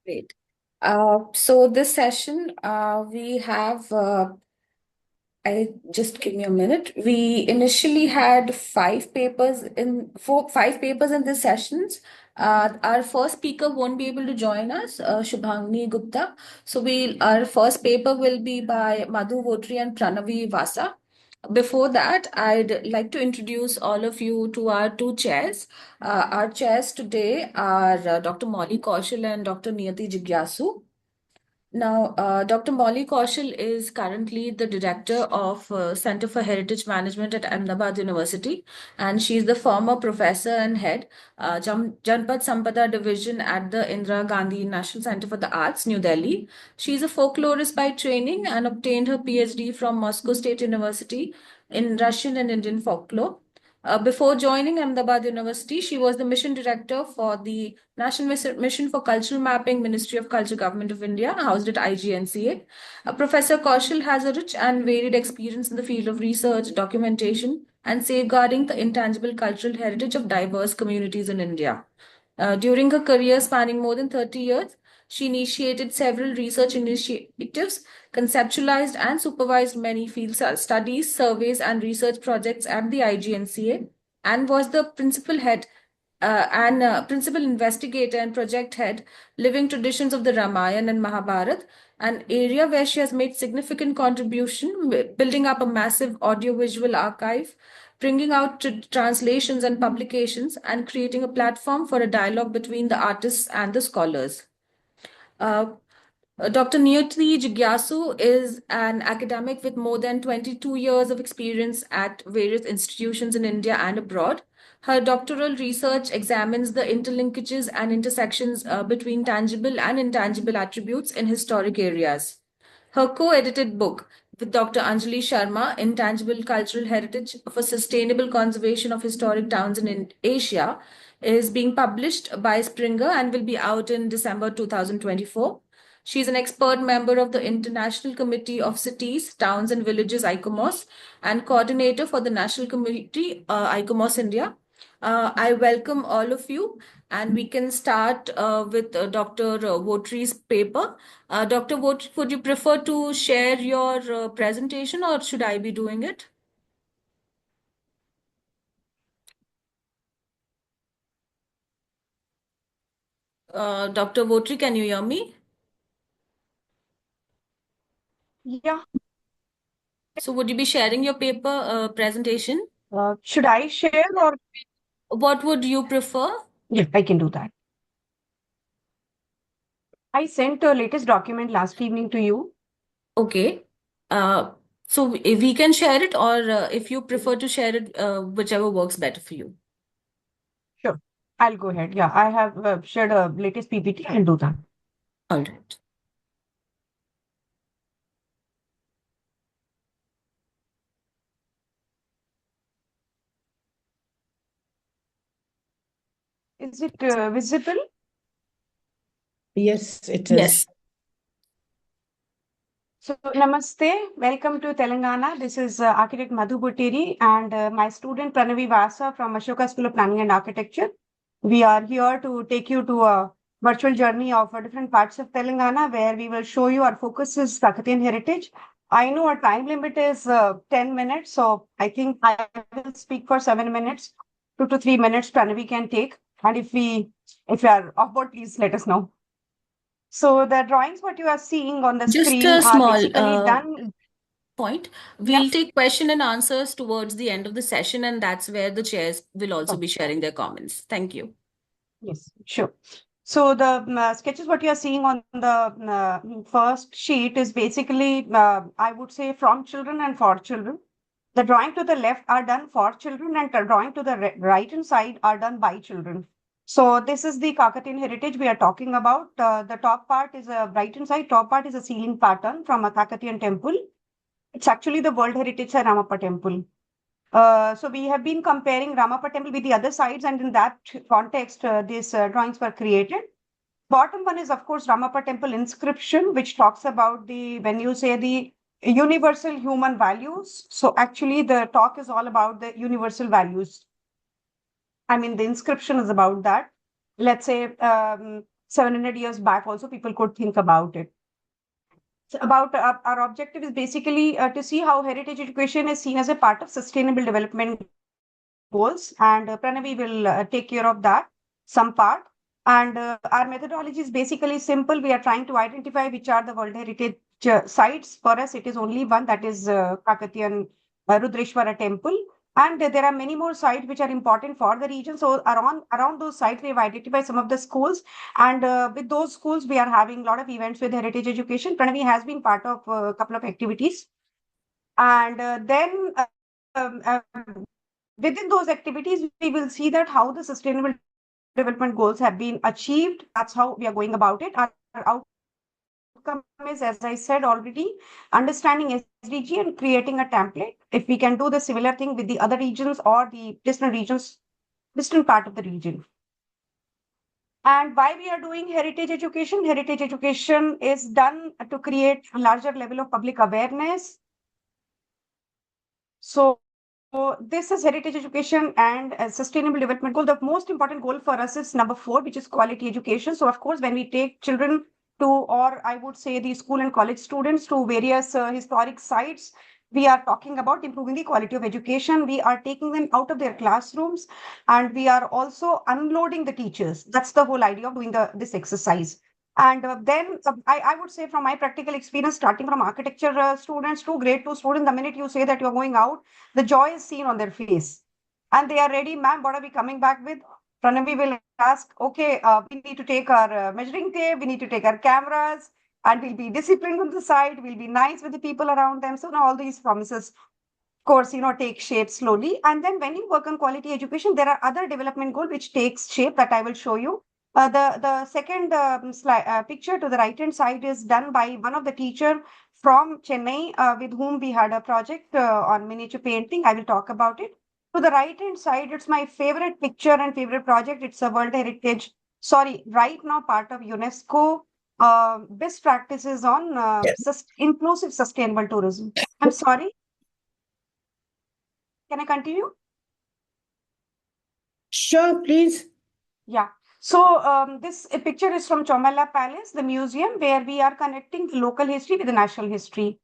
Great. So this session, we have, I just give me a minute. We initially had five papers in this sessions. Our first speaker won't be able to join us, Shubhangni Gupta. So our first paper will be by Madhu, Vottery and Pranavi, Vasa. Before that, I'd like to introduce all of you to our two chairs. Our chairs today are Dr. Molly Kaushal and Dr. Niyati Jigyasu. Now, Dr. Molly Kaushal is currently the director of Center for Heritage Management at Ahmedabad University, and she is the former professor and head, Janpad Sampada Division at the Indira Gandhi National Center for the Arts, New Delhi. She is a folklorist by training and obtained her PhD from Moscow State University in Russian and Indian folklore. Before joining Ahmedabad University, she was the mission director for the National Mission for Cultural Mapping, Ministry of Culture, Government of India, housed at IGNCA. Professor Kaushal has a rich and varied experience in the field of research, documentation, and safeguarding the intangible cultural heritage of diverse communities in India. During her career spanning more than 30 years, she initiated several research initiatives, conceptualized and supervised many field studies, surveys, and research projects at the IGNCA, and was the principal investigator and project head, Living Traditions of the Ramayana and Mahabharata, an area where she has made significant contribution, building up a massive audiovisual archive, bringing out translations and publications, and creating a platform for a dialogue between the artists and the scholars. Uh, Dr. Niyati Jigyasu is an academic with more than 22 years of experience at various institutions in India and abroad. Her doctoral research examines the interlinkages and intersections between tangible and intangible attributes in historic areas. Her co-edited book with Dr. Anjali Sharma, Intangible Cultural Heritage for Sustainable Conservation of Historic Towns in Asia, is being published by Springer and will be out in December 2024. She is an expert member of the International Committee of Cities, Towns and Villages, ICOMOS, and coordinator for the National Committee, ICOMOS India. I welcome all of you, and we can start with Dr. Vottery's paper. Dr. Vottery, would you prefer to share your presentation or should I be doing it? Dr. Vottery, can you hear me? Yeah. So would you be sharing your paper presentation? Should I share or? What would you prefer? Yeah, I can do that. I sent a latest document last evening to you. Okay. Uh, so if we can share it, or if you prefer to share it, whichever works better for you. Sure. I'll go ahead. Yeah, I have shared a latest PPT. I'll do that. All right. Is it visible? Yes, it is. Yes. So, namaste. Welcome to Telangana. This is architect Madhu and my student Pranavi Vasa from Ashoka School of Planning and Architecture. We are here to take you to a virtual journey of different parts of Telangana where we will show you our focus is Kakatiya Heritage. I know our time limit is 10 minutes, so I think I will speak for 7 minutes. 2 to 3 minutes Pranavi can take. And if you are off board, please let us know. So the drawings what you are seeing on the Just screen a are small basically done. point. Yeah. We'll take question and answers towards the end of the session, and that's where the chairs will also be sharing their comments. Thank you. Yes, sure. So the sketches what you are seeing on the first sheet is basically, I would say, from children and for children. The drawing to the left are done for children and the drawing to the right hand side are done by children. So this is the Kakatiya heritage we are talking about. The top part is a right hand side, top part is a ceiling pattern from a Kakatiyan temple. It's actually the World Heritage Ramappa temple. So we have been comparing Ramappa temple with the other sides, and in that context, these drawings were created. Bottom one is, of course, Ramappa temple inscription, which talks about when you say the universal human values. So actually, the talk is all about the universal values. I mean, the inscription is about that. Let's say 700 years back also people could think about it. So about our objective is basically to see how heritage education is seen as a part of sustainable development goals, and Pranavi will take care of that, some part. And our methodology is basically simple. We are trying to identify which are the World Heritage sites. For us, it is only one, that is Kakatiya Rudreshwara Temple. And there are many more sites which are important for the region. So around those sites, we have identified some of the schools. And with those schools, we are having a lot of events with heritage education. Pranavi has been part of a couple of activities. And then within those activities, we will see that how the sustainable development goals have been achieved. That's how we are going about it. Our outcome is, as I said already, understanding SDG and creating a template. If we can do the similar thing with the other regions or the distant regions, distant part of the region. And why we are doing heritage education? Heritage education is done to create a larger level of public awareness. So this is heritage education and sustainable development goal. The most important goal for us is number 4, which is quality education. So of course, when we take children to, or I would say the school and college students to various historic sites, we are talking about improving the quality of education. We are taking them out of their classrooms, and we are also unloading the teachers. That's the whole idea of doing this exercise. And then I would say from my practical experience, starting from architecture students to grade 2 students, the minute you say that you're going out, the joy is seen on their face. And they are ready, ma'am, what are we coming back with? Pranavi will ask, okay, we need to take our measuring tape, we need to take our cameras, and we'll be disciplined on the side, we'll be nice with the people around them. So now all these promises, of course, take shape slowly. And then when you work on quality education, there are other development goals which takes shape that I will show you. The second picture to the right hand side is done by one of the teacher from Chennai with whom we had a project on miniature painting. I will talk about it. To the right hand side, it's my favorite picture and favorite project. It's a World Heritage, sorry, right now part of UNESCO best practices on inclusive sustainable tourism. I'm sorry. Can I continue? Sure, please. Yeah. So this picture is from Chomala Palace, the museum, where we are connecting local history with the national history.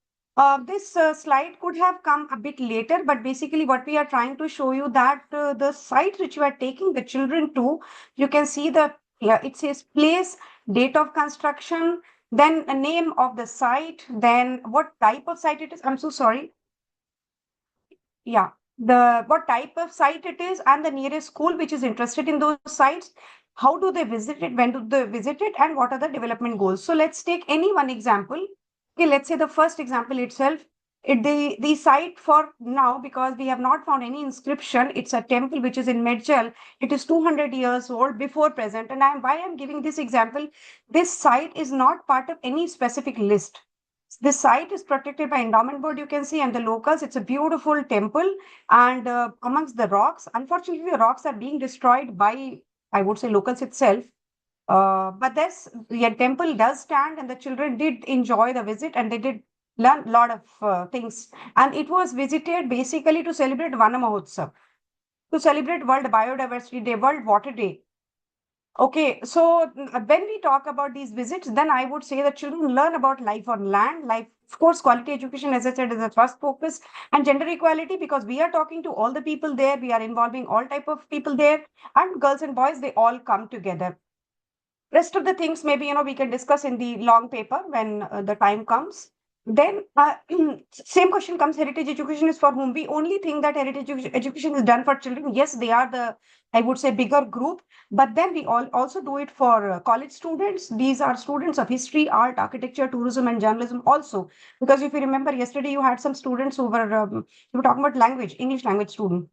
This slide could have come a bit later, but basically what we are trying to show you that the site which you are taking the children to, you can see it says place, date of construction, then a name of the site, then what type of site it is. I'm so sorry. Yeah, the what type of site it is and the nearest school which is interested in those sites. How do they visit it? When do they visit it? And what are the development goals? So let's take any one example. Okay, let's say the first example itself. The site for now, because we have not found any inscription, it's a temple which is in Medjal. It is 200 years old before present. And why I'm giving this example, this site is not part of any specific list. This site is protected by endowment board, you can see, and the locals. It's a beautiful temple, and amongst the rocks, unfortunately, the rocks are being destroyed by, I would say, locals itself. But the temple does stand, and the children did enjoy the visit, and they did learn a lot of things. And it was visited basically to celebrate Vana Mahotsav, to celebrate World Biodiversity Day, World Water Day. Okay, so when we talk about these visits, then I would say that children learn about life on land, life, of course, quality education, as I said, is the first focus, and gender equality, because we are talking to all the people there, we are involving all type of people there, and girls and boys, they all come together. Rest of the things, maybe, we can discuss in the long paper when the time comes. Then same question comes, heritage education is for whom? We only think that heritage education is done for children. Yes, they are the, I would say, bigger group, but then we also do it for college students. These are students of history, art, architecture, tourism, and journalism also. Because if you remember, yesterday you had some students who were talking about language, English language student.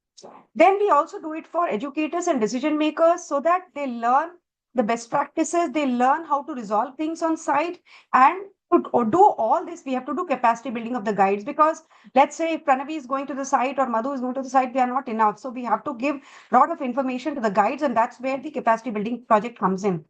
Then we also do it for educators and decision makers so that they learn the best practices, they learn how to resolve things on site. And to do all this, we have to do capacity building of the guides, because let's say if Pranavi is going to the site or Madhu is going to the site, we are not enough. So we have to give a lot of information to the guides, and that's where the capacity building project comes in.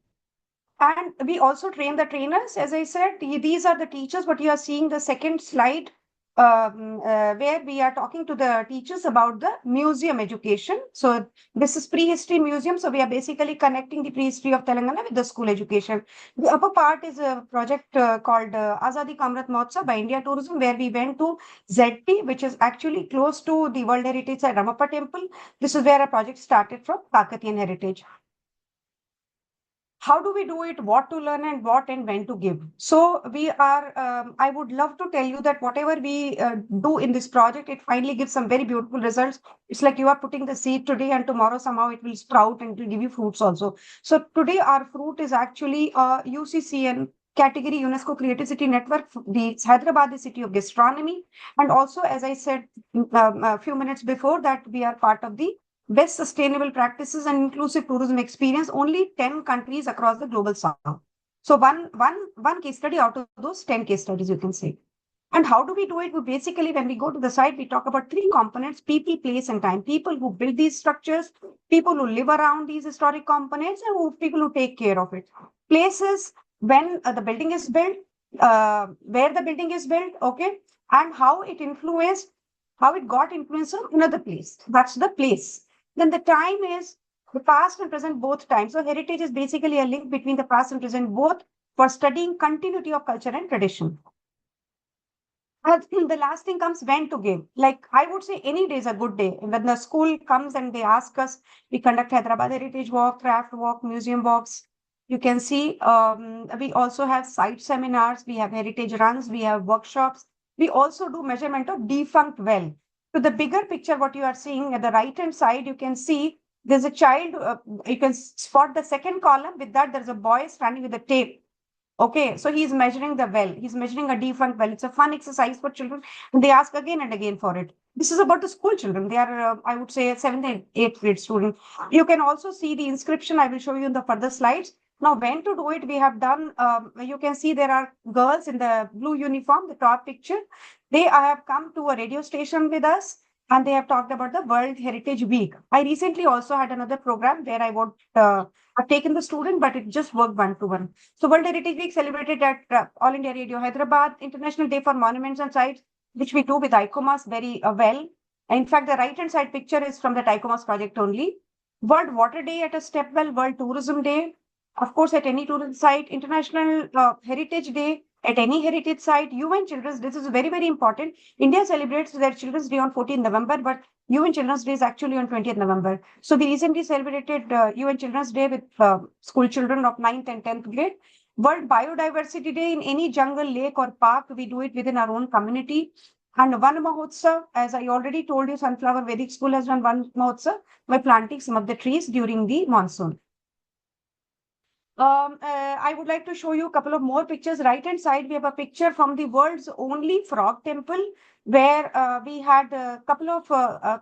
And we also train the trainers. As I said, these are the teachers. What you are seeing, the second slide, where we are talking to the teachers about the museum education. So this is prehistory museum. So we are basically connecting the prehistory of Telangana with the school education. The upper part is a project called Azadi Kamrat Mahotsav by India Tourism, where we went to ZP, which is actually close to the World Heritage Site Ramappa Temple. This is where a project started from Kakatiya Heritage. How do we do it, what to learn, and what and when to give? So we are I would love to tell you that whatever we do in this project, it finally gives some very beautiful results. It's like you are putting the seed today and tomorrow somehow it will sprout and it will give you fruits also. So today our fruit is actually UCCN category UNESCO Creative City Network. The Hyderabad is city of gastronomy, and also, as I said a few minutes before, that we are part of the best sustainable practices and inclusive tourism experience, only 10 countries across the global south. So one case study out of those 10 case studies, you can say. And how do we do it? We basically, when we go to the site, we talk about three components: people, place, and time. People who build these structures, people who live around these historic components, and people who take care of it. Places, when the building is built, where the building is built, okay, and how it influenced, how it got influence on another place. That's the place. Then the time is the past and present both times. So heritage is basically a link between the past and present both, for studying continuity of culture and tradition. The last thing comes when to give. Like I would say any day is a good day. When the school comes and they ask us, we conduct Hyderabad Heritage Walk, Craft Walk, Museum Walks. You can see we also have site seminars, we have heritage runs, we have workshops. We also do measurement of defunct well. So the bigger picture, what you are seeing at the right hand side, you can see there's a child, you can spot the second column. With that, there's a boy standing with a tape. Okay, so he's measuring the well. He's measuring a defunct well. It's a fun exercise for children, and they ask again and again for it. This is about the school children. They are, I would say, 7th and 8th grade students. You can also see the inscription. I will show you in the further slides. Now, when to do it, we have done, you can see there are girls in the blue uniform, the top picture. They have come to a radio station with us, and they have talked about the World Heritage Week. I recently also had another program where I would have taken the student, but it just worked one-to-one. So World Heritage Week celebrated at All India Radio Hyderabad, International Day for Monuments and Sites, which we do with ICOMAS very well. In fact, the right-hand side picture is from the ICOMAS project only. World Water Day at a Stepwell, World Tourism Day, of course, at any tourism site, International Heritage Day, at any heritage site, UN Children's Day. This is very, very important. India celebrates their Children's Day on 14th November, but UN Children's Day is actually on 20th November. So we recently celebrated UN Children's Day with school children of 9th and 10th grade. World Biodiversity Day, in any jungle, lake or park, we do it within our own community. And Van Mahotsav, as I already told you, Sunflower Vedic School has done Van Mahotsav by planting some of the trees during the monsoon. I would like to show you a couple of more pictures. Right hand side, we have a picture from the world's only frog temple, where we had a couple of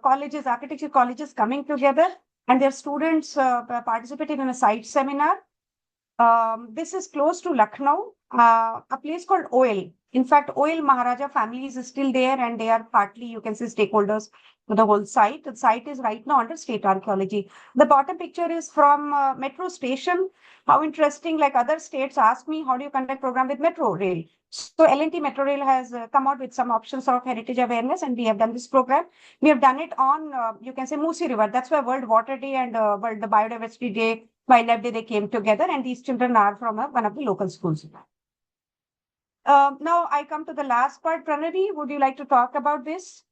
colleges, architecture colleges coming together, and their students participated in a site seminar. This is close to Lucknow, a place called OL. In fact, OL Maharaja families is still there, and they are partly, you can see, stakeholders to the whole site. The site is right now under state archaeology. The bottom picture is from metro station. How interesting, like other states ask me, how do you conduct program with metro rail? So L&T Metro Rail has come out with some options of heritage awareness, and we have done this program. We have done it on, you can say, Musi River. That's why World Water Day and World Biodiversity Day, Wildlife Day, they came together, and these children are from one of the local schools. Now I come to the last part. Pranavi, would you like to talk about this?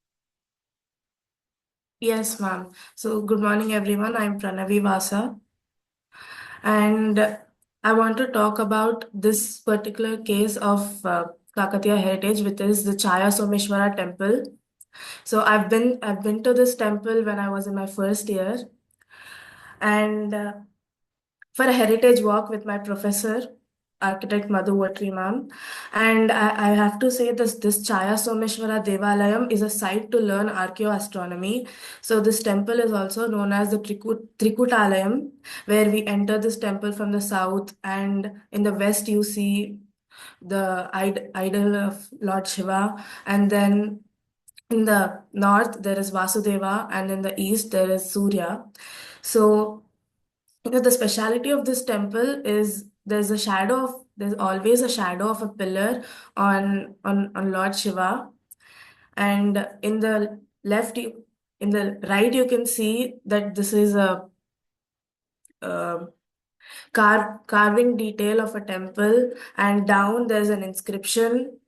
Yes, ma'am. So, good morning, everyone. I'm Pranavi Vasa, and I want to talk about this particular case of Kakatiya Heritage, which is the Chaya Someshwara Temple. So, I've been to this temple when I was in my first year, and for a heritage walk with my professor, architect Madhu Vottery ma'am. And I have to say this Chaya Someshwara Devalayam is a site to learn archaeoastronomy. So this temple is also known as the Trikutalayam, where we enter this temple from the south, and in the west you see the idol of Lord Shiva, and then in the north there is Vasudeva, and in the east there is Surya. So the speciality of this temple is there's always a shadow of a pillar on Lord Shiva. And in the in the right, you can see that this is a carving detail of a temple, and down there's an inscription.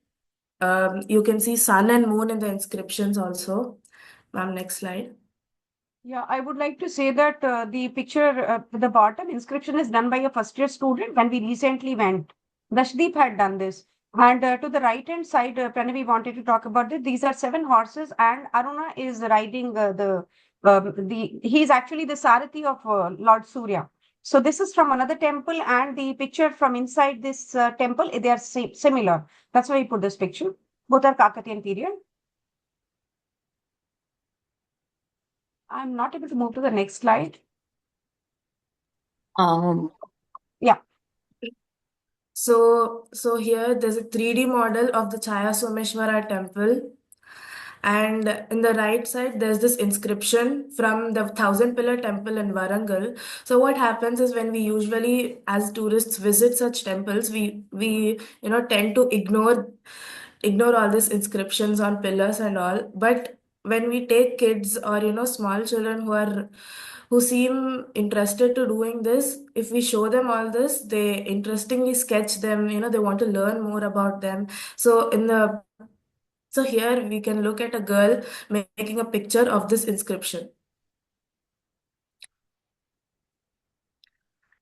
You can see sun and moon in the inscriptions also. Ma'am, next slide. Yeah, I would like to say that the picture at the bottom inscription is done by a first year student when we recently went. Dashdeep had done this. And to the right hand side, Pranavi wanted to talk about this. These are 7 horses, and Aruna is riding he's actually the Sarathi of Lord Surya. So this is from another temple, and the picture from inside this temple, they are similar. That's why I put this picture. Both are Kakatiyan period. I'm not able to move to the next slide. Yeah. So here there's a 3D model of the Chaya Someshwara temple. And in the right side, there's this inscription from the Thousand Pillar Temple in Warangal. So what happens is, when we usually, as tourists, visit such temples, we tend to ignore all these inscriptions on pillars and all. But when we take kids or small children who seem interested to doing this, if we show them all this, they interestingly sketch them. They want to learn more about them. So here we can look at a girl making a picture of this inscription.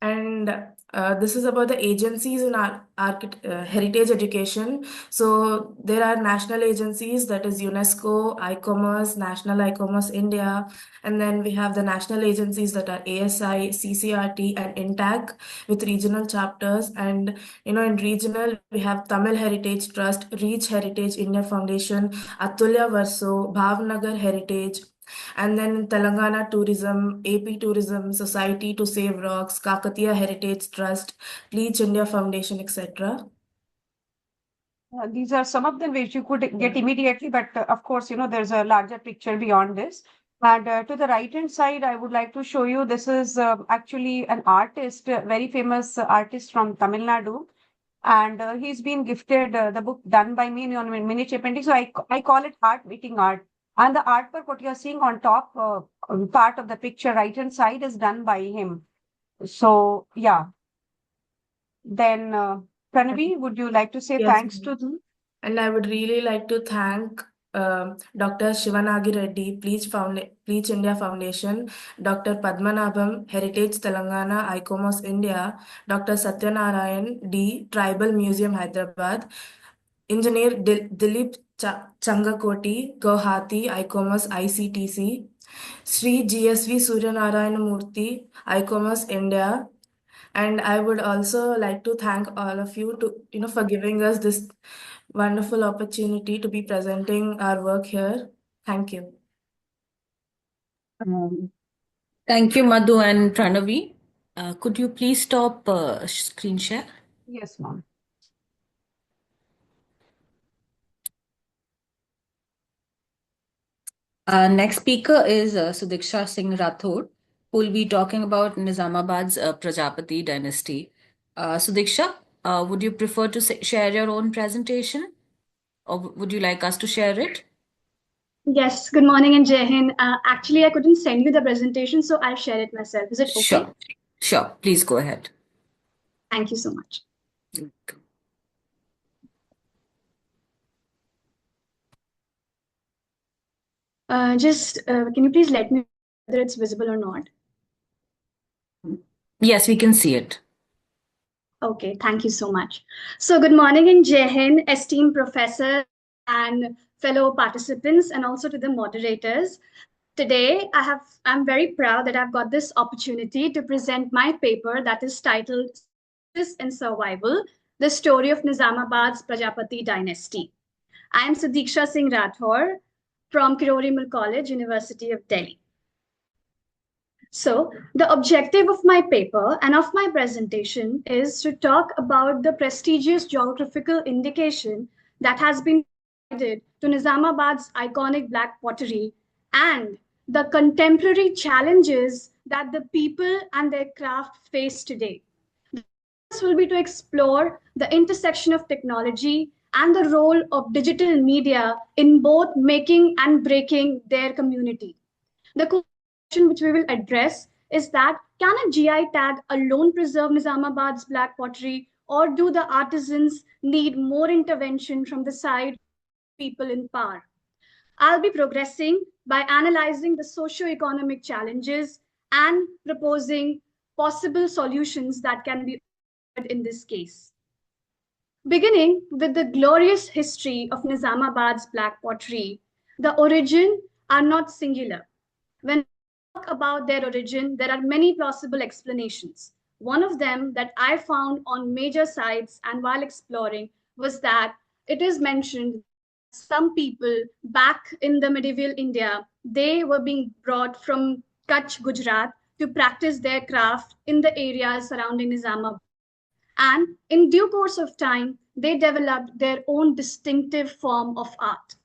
And this is about the agencies in our heritage education. So there are national agencies, that is UNESCO, ICOMOS, National ICOMOS India, and then we have the national agencies that are ASI, CCRT, and INTACH with regional chapters. And in regional, we have Tamil Heritage Trust, Reach Heritage India Foundation, Atulya Varso, Bhavnagar Heritage. And then Telangana Tourism, AP Tourism, Society to Save Rocks, Kakatiya Heritage Trust, Leach India Foundation, etc. These are some of them which you could get immediately, but of course, there's a larger picture beyond this. And to the right hand side, I would like to show you, this is actually an artist, very famous artist from Tamil Nadu. And he's been gifted the book done by me on miniature painting. So I call it art meeting art. And the artwork, what you're seeing on top part of the picture, right hand side, is done by him. So, yeah. Then, Pranavi, would you like to say Yes, thanks to them? and I would really like to thank Dr. Shivanagi Reddy, Pleach India Foundation, Dr. Padmanabham, Heritage Telangana, ICOMOS India, Dr. Satyanarayan D, Tribal Museum Hyderabad, Engineer Dilip Changakoti, Guwahati, ICOMOS ICTC, Sri GSV Suryanarayana Murthy, ICOMOS India. And I would also like to thank all of you for giving us this wonderful opportunity to be presenting our work here. Thank you. Thank you, Madhu and Pranavi. Could you please stop screen share? Yes, ma'am. Next speaker is Sudiksha Singh Rathore, who will be talking about Nizamabad's Prajapati Dynasty. Sudiksha, would you prefer to share your own presentation, or would you like us to share it? Yes, good morning and Jai Hind. Actually, I couldn't send you the presentation, so I'll share it myself. Is it okay? Sure, sure. Please go ahead. Thank you so much. Can you please let me know whether it's visible or not? Yes, we can see it. Okay, thank you so much. So good morning and Jai Hind, esteemed professor and fellow participants, and also to the moderators. Today, I'm very proud that I've got this opportunity to present my paper that is titled Justice and Survival, the Story of Nizamabad's Prajapati Dynasty. I am Sudiksha Singh Rathore from Kirori College, University of Delhi. So the objective of my paper and of my presentation is to talk about the prestigious geographical indication that has been provided to Nizamabad's iconic black pottery and the contemporary challenges that the people and their craft face today. The focus will be to explore the intersection of technology and the role of digital media in both making and breaking their community. The question which we will address is that can a GI tag alone preserve Nizamabad's black pottery, or do the artisans need more intervention from the side of people in power? I'll be progressing by analyzing the socio-economic challenges and proposing possible solutions that can be offered in this case. Beginning with the glorious history of Nizamabad's black pottery, the origin are not singular. When we talk about their origin, there are many plausible explanations. One of them that I found on major sites and while exploring was that it is mentioned some people back in the medieval India, they were being brought from Kutch, Gujarat to practice their craft in the areas surrounding Nizamabad. And in due course of time, they developed their own distinctive form of art.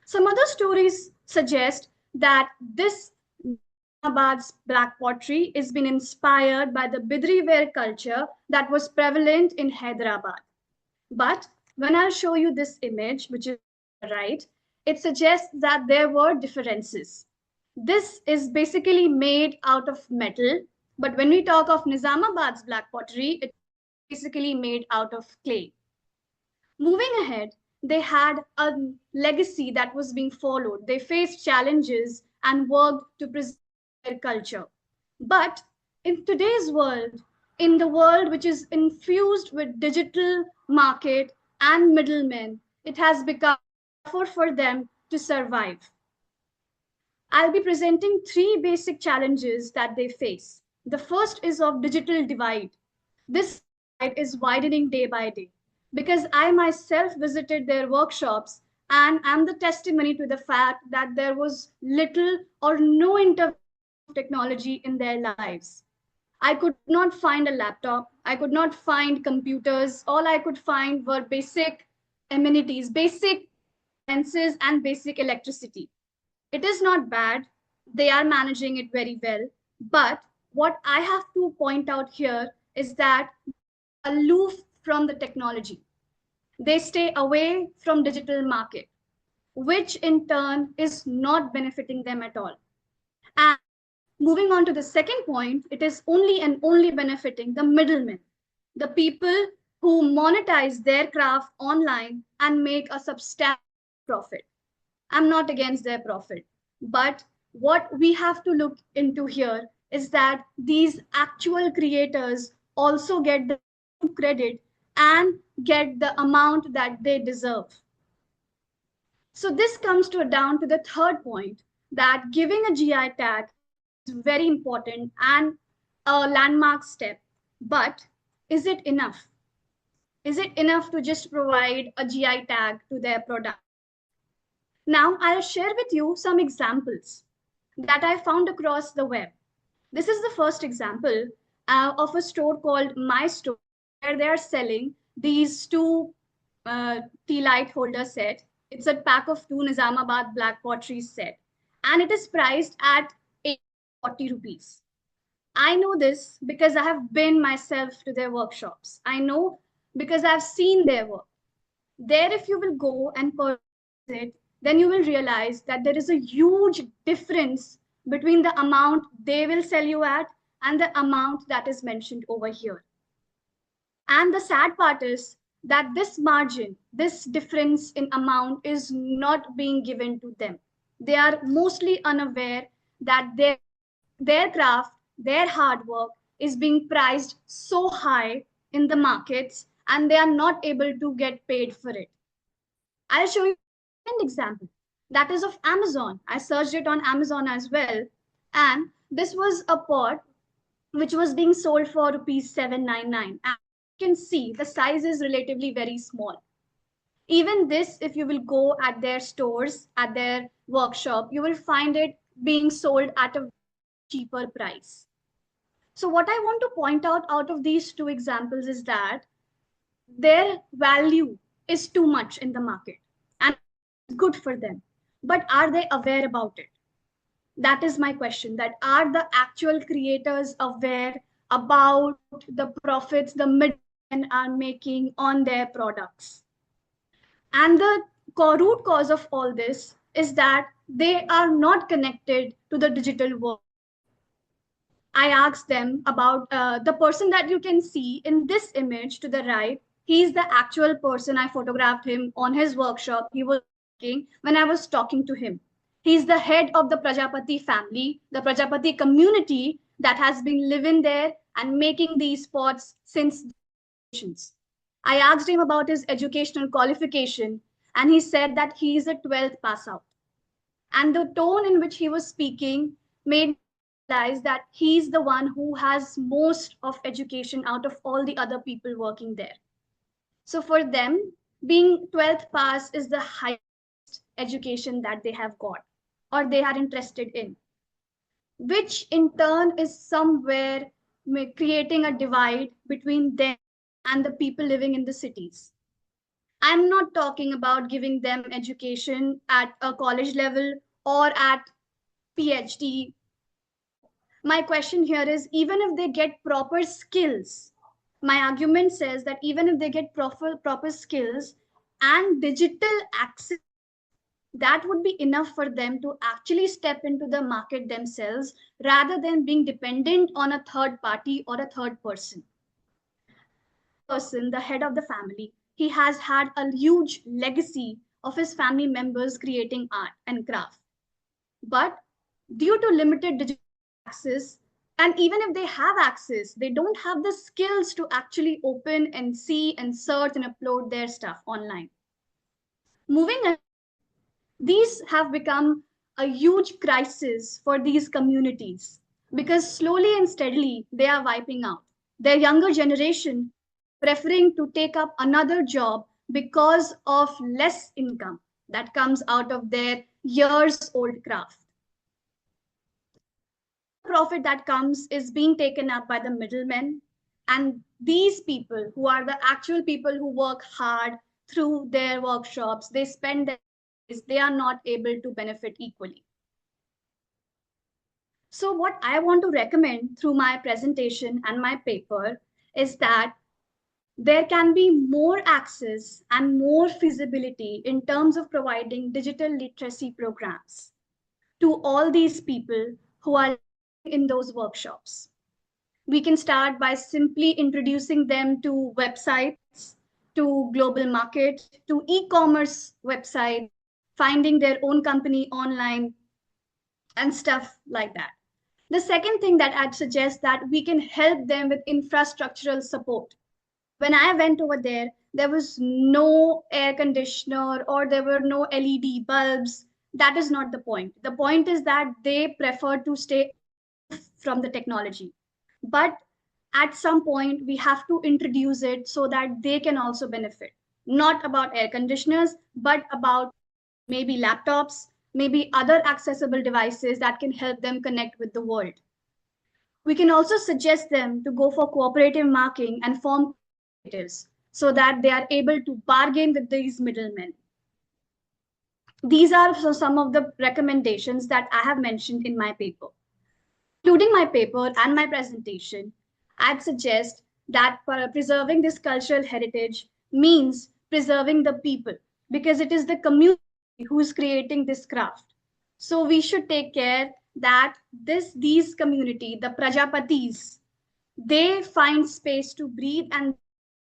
Some other stories suggest that this Nizamabad's black pottery has been inspired by the Bidri ware culture that was prevalent in Hyderabad. But when I'll show you this image, which is right, it suggests that there were differences. This is basically made out of metal, but when we talk of Nizamabad's black pottery, it's basically made out of clay. Moving ahead, they had a legacy that was being followed. They faced challenges and worked to preserve their culture. But in today's world, in the world which is infused with digital market and middlemen, it has become tougher for them to survive. I'll be presenting three basic challenges that they face. The first is of digital divide. This divide is widening day by day because I myself visited their workshops and am the testimony to the fact that there was little or no intervention of technology in their lives. I could not find a laptop. I could not find computers. All I could find were basic amenities, basic appliances, and basic electricity. It is not bad. They are managing it very well. But what I have to point out here is that aloof from the technology. They stay away from digital market, which in turn is not benefiting them at all. And moving on to the second point, it is only and only benefiting the middlemen, the people who monetize their craft online and make a substantial profit. I'm not against their profit, but what we have to look into here is that these actual creators also get the credit and get the amount that they deserve. So this comes down to the third point, that giving a GI tag is very important and a landmark step. But is it enough? Is it enough to just provide a GI tag to their product? Now I'll share with you some examples that I found across the web. This is the first example of a store called My Store, where they are selling these two tea light holder set. It's a pack of two Nizamabad black pottery set, and it is priced at 40 rupees. I know this because I have been myself to their workshops. I know because I've seen their work. There, if you will go and purchase it, then you will realize that there is a huge difference between the amount they will sell you at and the amount that is mentioned over here. And the sad part is that this margin, this difference in amount is not being given to them. They are mostly unaware that their craft, their hard work is being priced so high in the markets and they are not able to get paid for it. I'll show you an example. That is of Amazon. I searched it on Amazon as well. And this was a pot which was being sold for rupees 799. And you can see the size is relatively very small. Even this, if you will go at their stores, at their workshop, you will find it being sold at a cheaper price. So what I want to point out of these two examples is that their value is too much in the market and it's good for them. But are they aware about it? That is my question, that are the actual creators aware about the profits the middlemen are making on their products? And the root cause of all this is that they are not connected to the digital world. I asked them about the person that you can see in this image to the right. He's the actual person. I photographed him on his workshop. He was working when I was talking to him. He's the head of the Prajapati family, the Prajapati community that has been living there and making these pots since generations. I asked him about his educational qualification, and he said that he is a 12th pass out. And the tone in which he was speaking made me realize that he's the one who has most of education out of all the other people working there. So for them, being 12th pass is the highest education that they have got or they are interested in, which in turn is somewhere creating a divide between them and the people living in the cities. I'm not talking about giving them education at a college level or at PhD. My question here is, even if they get proper skills, my argument says that even if they get proper skills and digital access, that would be enough for them to actually step into the market themselves rather than being dependent on a third party or a third person. The head of the family, he has had a huge legacy of his family members creating art and craft. But due to limited digital access, and even if they have access, they don't have the skills to actually open and see and search and upload their stuff online. Moving on, these have become a huge crisis for these communities because slowly and steadily they are wiping out. Their younger generation preferring to take up another job because of less income that comes out of their years old craft. Profit that comes is being taken up by the middlemen, and these people who are the actual people who work hard through their workshops, they spend their days, they are not able to benefit equally. So what I want to recommend through my presentation and my paper is that there can be more access and more feasibility in terms of providing digital literacy programs to all these people who are in those workshops. We can start by simply introducing them to websites, to global market, to e-commerce websites, finding their own company online, and stuff like that. The second thing that I'd suggest that we can help them with infrastructural support. When I went over there, there was no air conditioner or there were no LED bulbs. That is not the point. The point is that they prefer to stay from the technology. But at some point, we have to introduce it so that they can also benefit. Not about air conditioners, but about maybe laptops, maybe other accessible devices that can help them connect with the world. We can also suggest them to go for cooperative marketing and form cooperatives so that they are able to bargain with these middlemen. These are some of the recommendations that I have mentioned in my paper. Including my paper and my presentation, I'd suggest that preserving this cultural heritage means preserving the people because it is the community who is creating this craft. So we should take care that these community, the Prajapatis, they find space to breathe and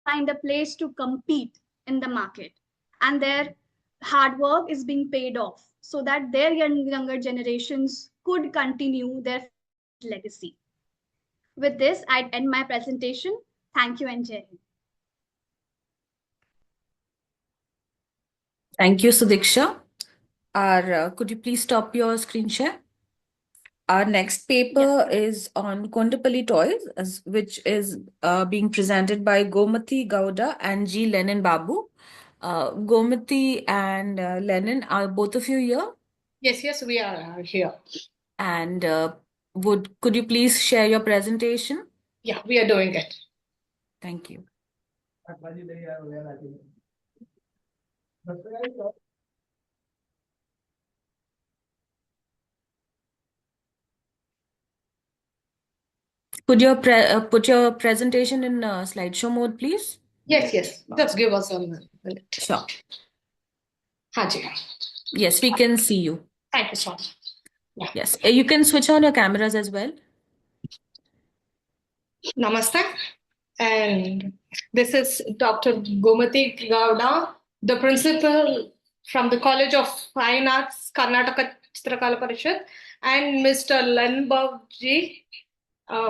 find a place to compete in the market. And their hard work is being paid off so that their younger generations could continue their legacy. With this, I'd end my presentation. Thank you and Jai Hind. Thank you, Sudiksha. Could you please stop your screen share? Our next paper is on Kondapalli toys, which is being presented by Gomathi, Gowda, and G. Lenin Babu. Gomathi and Lenin, are both of you here? Yes, we are here. And could you please share your presentation? Yeah, we are doing it. Thank you. Could you put your presentation in slideshow mode, please? Yes. Just give us a minute. Sure. Haji. Yes, we can see you. Thank you so much. Yeah. Yes, you can switch on your cameras as well. Namaste. And this is Dr. Gomathi Gowda, the principal from the College of Fine Arts, Karnataka Chitrakala Parishad, and Mr. Lanbavji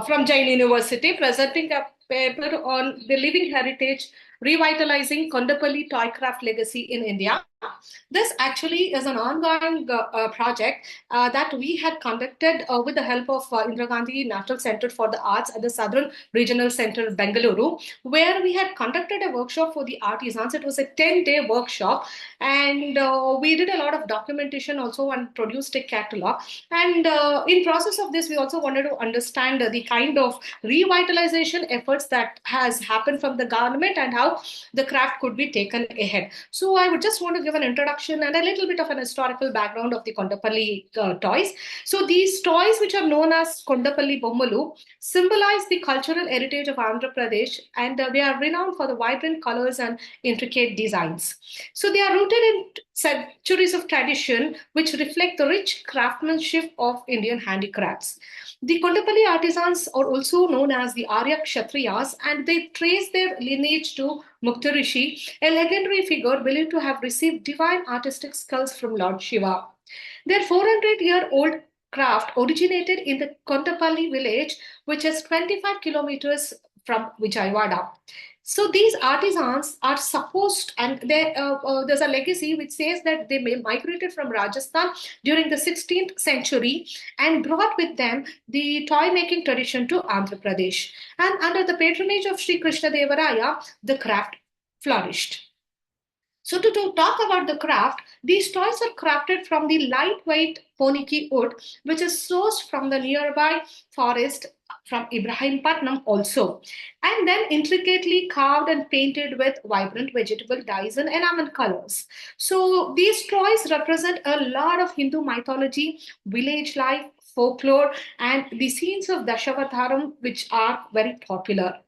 from Jain University, presenting a paper on the living heritage, revitalizing Kondapalli toy craft legacy in India. This actually is an ongoing project that we had conducted with the help of Indira Gandhi National Center for the Arts at the Southern Regional Center, Bengaluru, where we had conducted a workshop for the artisans. It was a 10-day workshop, and we did a lot of documentation also and produced a catalog. And in process of this, we also wanted to understand the kind of revitalization efforts that has happened from the government and how the craft could be taken ahead. So I would just want to give an introduction and a little bit of an historical background of the Kondapalli toys. So these toys, which are known as Kondapalli Bommalu, symbolize the cultural heritage of Andhra Pradesh, and they are renowned for the vibrant colors and intricate designs. So they are rooted in centuries of tradition, which reflect the rich craftsmanship of Indian handicrafts. The Kondapalli artisans are also known as the Arya Kshatriyas, and they trace their lineage to Mukta Rishi, a legendary figure believed to have received divine artistic skills from Lord Shiva. Their 400-year-old craft originated in the Kondapalli village, which is 25 kilometers from Vijayawada. So these artisans are supposed, and there's a legacy which says that they migrated from Rajasthan during the 16th century and brought with them the toy making tradition to Andhra Pradesh. And under the patronage of Sri Krishna Devaraya, the craft flourished. So to talk about the craft, these toys are crafted from the lightweight poniki wood, which is sourced from the nearby forest from Ibrahimpatnam also, and then intricately carved and painted with vibrant vegetable dyes and enamel colors. So these toys represent a lot of Hindu mythology, village life, folklore, and the scenes of Dashavataram, which are very popular.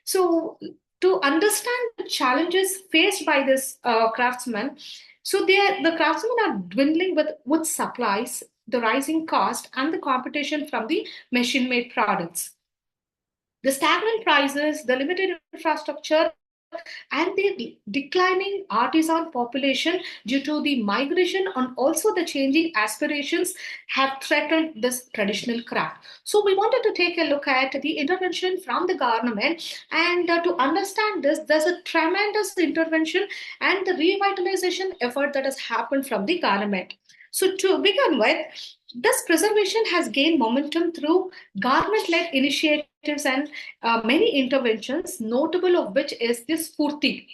So to understand the challenges faced by this craftsman, so the craftsmen are dwindling with wood supplies, the rising cost, and the competition from the machine-made products. The stagnant prices, the limited infrastructure, and the declining artisan population due to the migration and also the changing aspirations have threatened this traditional craft. So we wanted to take a look at the intervention from the government, and to understand this, there's a tremendous intervention and the revitalization effort that has happened from the government. So to begin with, this preservation has gained momentum through government-led initiatives and many interventions, notable of which is this Spurti,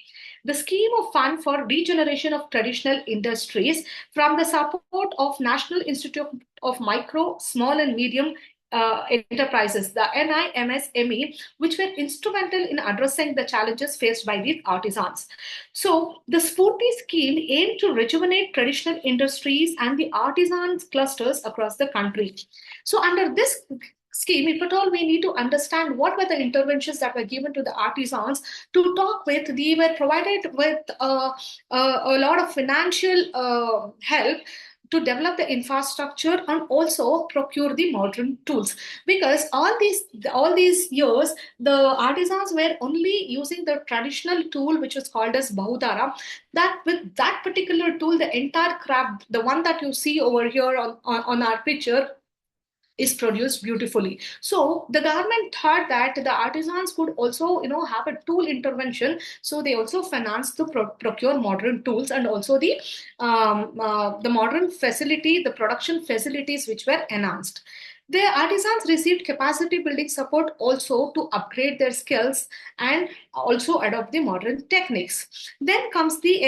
the scheme of fund for regeneration of traditional industries from the support of National Institute of Micro, Small and Medium Enterprises, the NIMSME, which were instrumental in addressing the challenges faced by these artisans. So the Spurti scheme aimed to rejuvenate traditional industries and the artisans clusters across the country. So under this scheme, if at all, we need to understand what were the interventions that were given to the artisans. To talk with, they were provided with a lot of financial help to develop the infrastructure and also procure the modern tools, because all these years the artisans were only using the traditional tool which was called as bahudara. That with that particular tool, the entire craft, the one that you see over here on our picture, is produced beautifully. So the government thought that the artisans could also, have a tool intervention. So they also financed to procure modern tools and also the modern facility, the production facilities which were enhanced. The artisans received capacity building support also to upgrade their skills and also adopt the modern techniques. Then comes the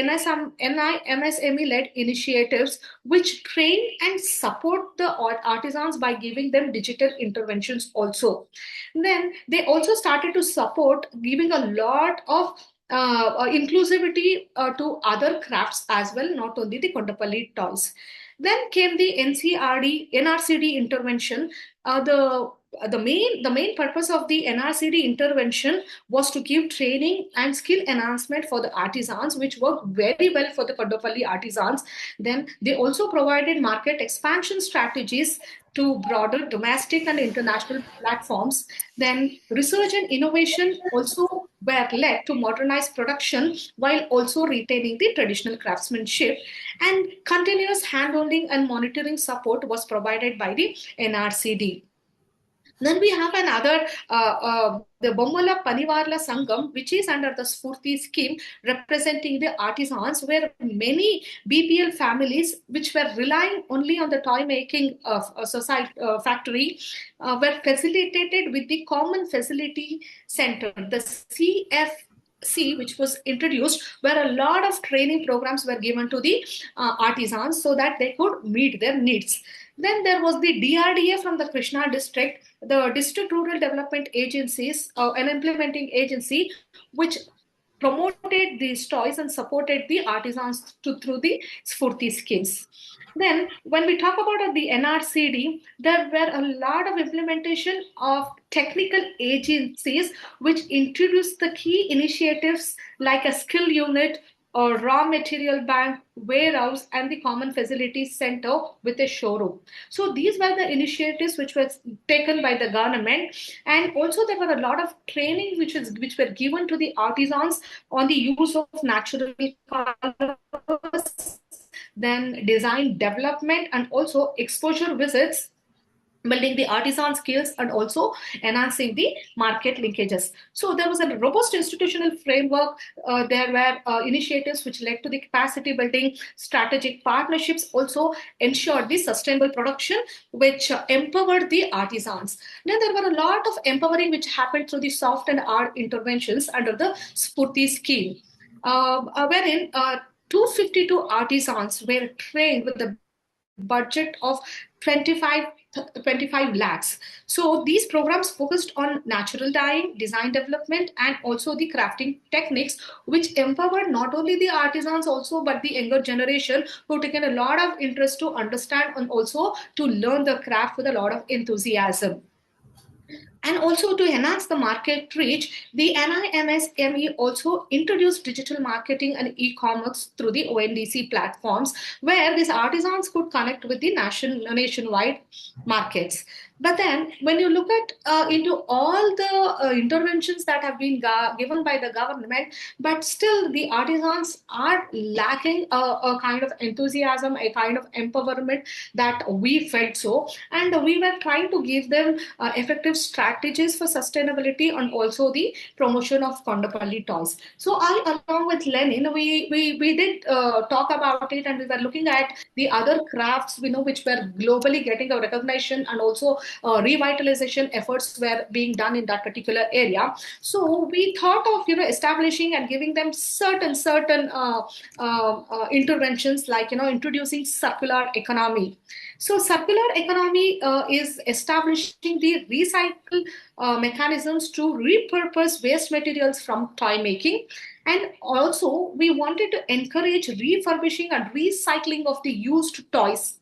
NIMSME-led initiatives, which train and support the artisans by giving them digital interventions also. Then they also started to support giving a lot of inclusivity to other crafts as well, not only the Kondapalli toys. Then came the NRCD intervention. The the main purpose of the NRCD intervention was to give training and skill enhancement for the artisans, which worked very well for the Kondapalli artisans. Then they also provided market expansion strategies to broader domestic and international platforms. Then research and innovation also were led to modernize production while also retaining the traditional craftsmanship, and continuous handholding and monitoring support was provided by the NRCD. Then we have another, the Bommala Panivarla Sangam, which is under the Spurti scheme, representing the artisans, where many BPL families, which were relying only on the toy making society factory, were facilitated with the Common Facility Center, the CFC, which was introduced, where a lot of training programs were given to the artisans so that they could meet their needs. Then there was the DRDA from the Krishna district, the District Rural Development Agencies, an implementing agency, which promoted these toys and supported the artisans through the Spurti schemes. Then when we talk about the NRCD, there were a lot of implementation of technical agencies which introduced the key initiatives like a skill unit, or raw material bank, warehouse, and the common facilities center with a showroom. So these were the initiatives which were taken by the government, and also there were a lot of training which were given to the artisans on the use of natural colors, then design development, and also exposure visits, building the artisan skills and also enhancing the market linkages. So there was a robust institutional framework. There were initiatives which led to the capacity building, strategic partnerships also ensured the sustainable production, which empowered the artisans. Then there were a lot of empowering which happened through the soft and hard interventions under the Spurti scheme, wherein 252 artisans were trained with the budget of 25 lakhs. So these programs focused on natural dyeing, design development, and also the crafting techniques, which empowered not only the artisans also, but the younger generation who taken a lot of interest to understand and also to learn the craft with a lot of enthusiasm. And also to enhance the market reach, the NIMSME also introduced digital marketing and e-commerce through the ONDC platforms, where these artisans could connect with the nationwide markets. But then when you look at into all the interventions that have been given by the government, but still the artisans are lacking a kind of enthusiasm, a kind of empowerment that we felt so. And we were trying to give them effective strategies for sustainability and also the promotion of Kondapalli toys. So I, along with Lenin, we did talk about it, and we were looking at the other crafts, which were globally getting a recognition, and also revitalization efforts were being done in that particular area. So we thought of establishing and giving them certain interventions, like introducing circular economy. So circular economy is establishing the recycle mechanisms to repurpose waste materials from toy making. And also we wanted to encourage refurbishing and recycling of the used toys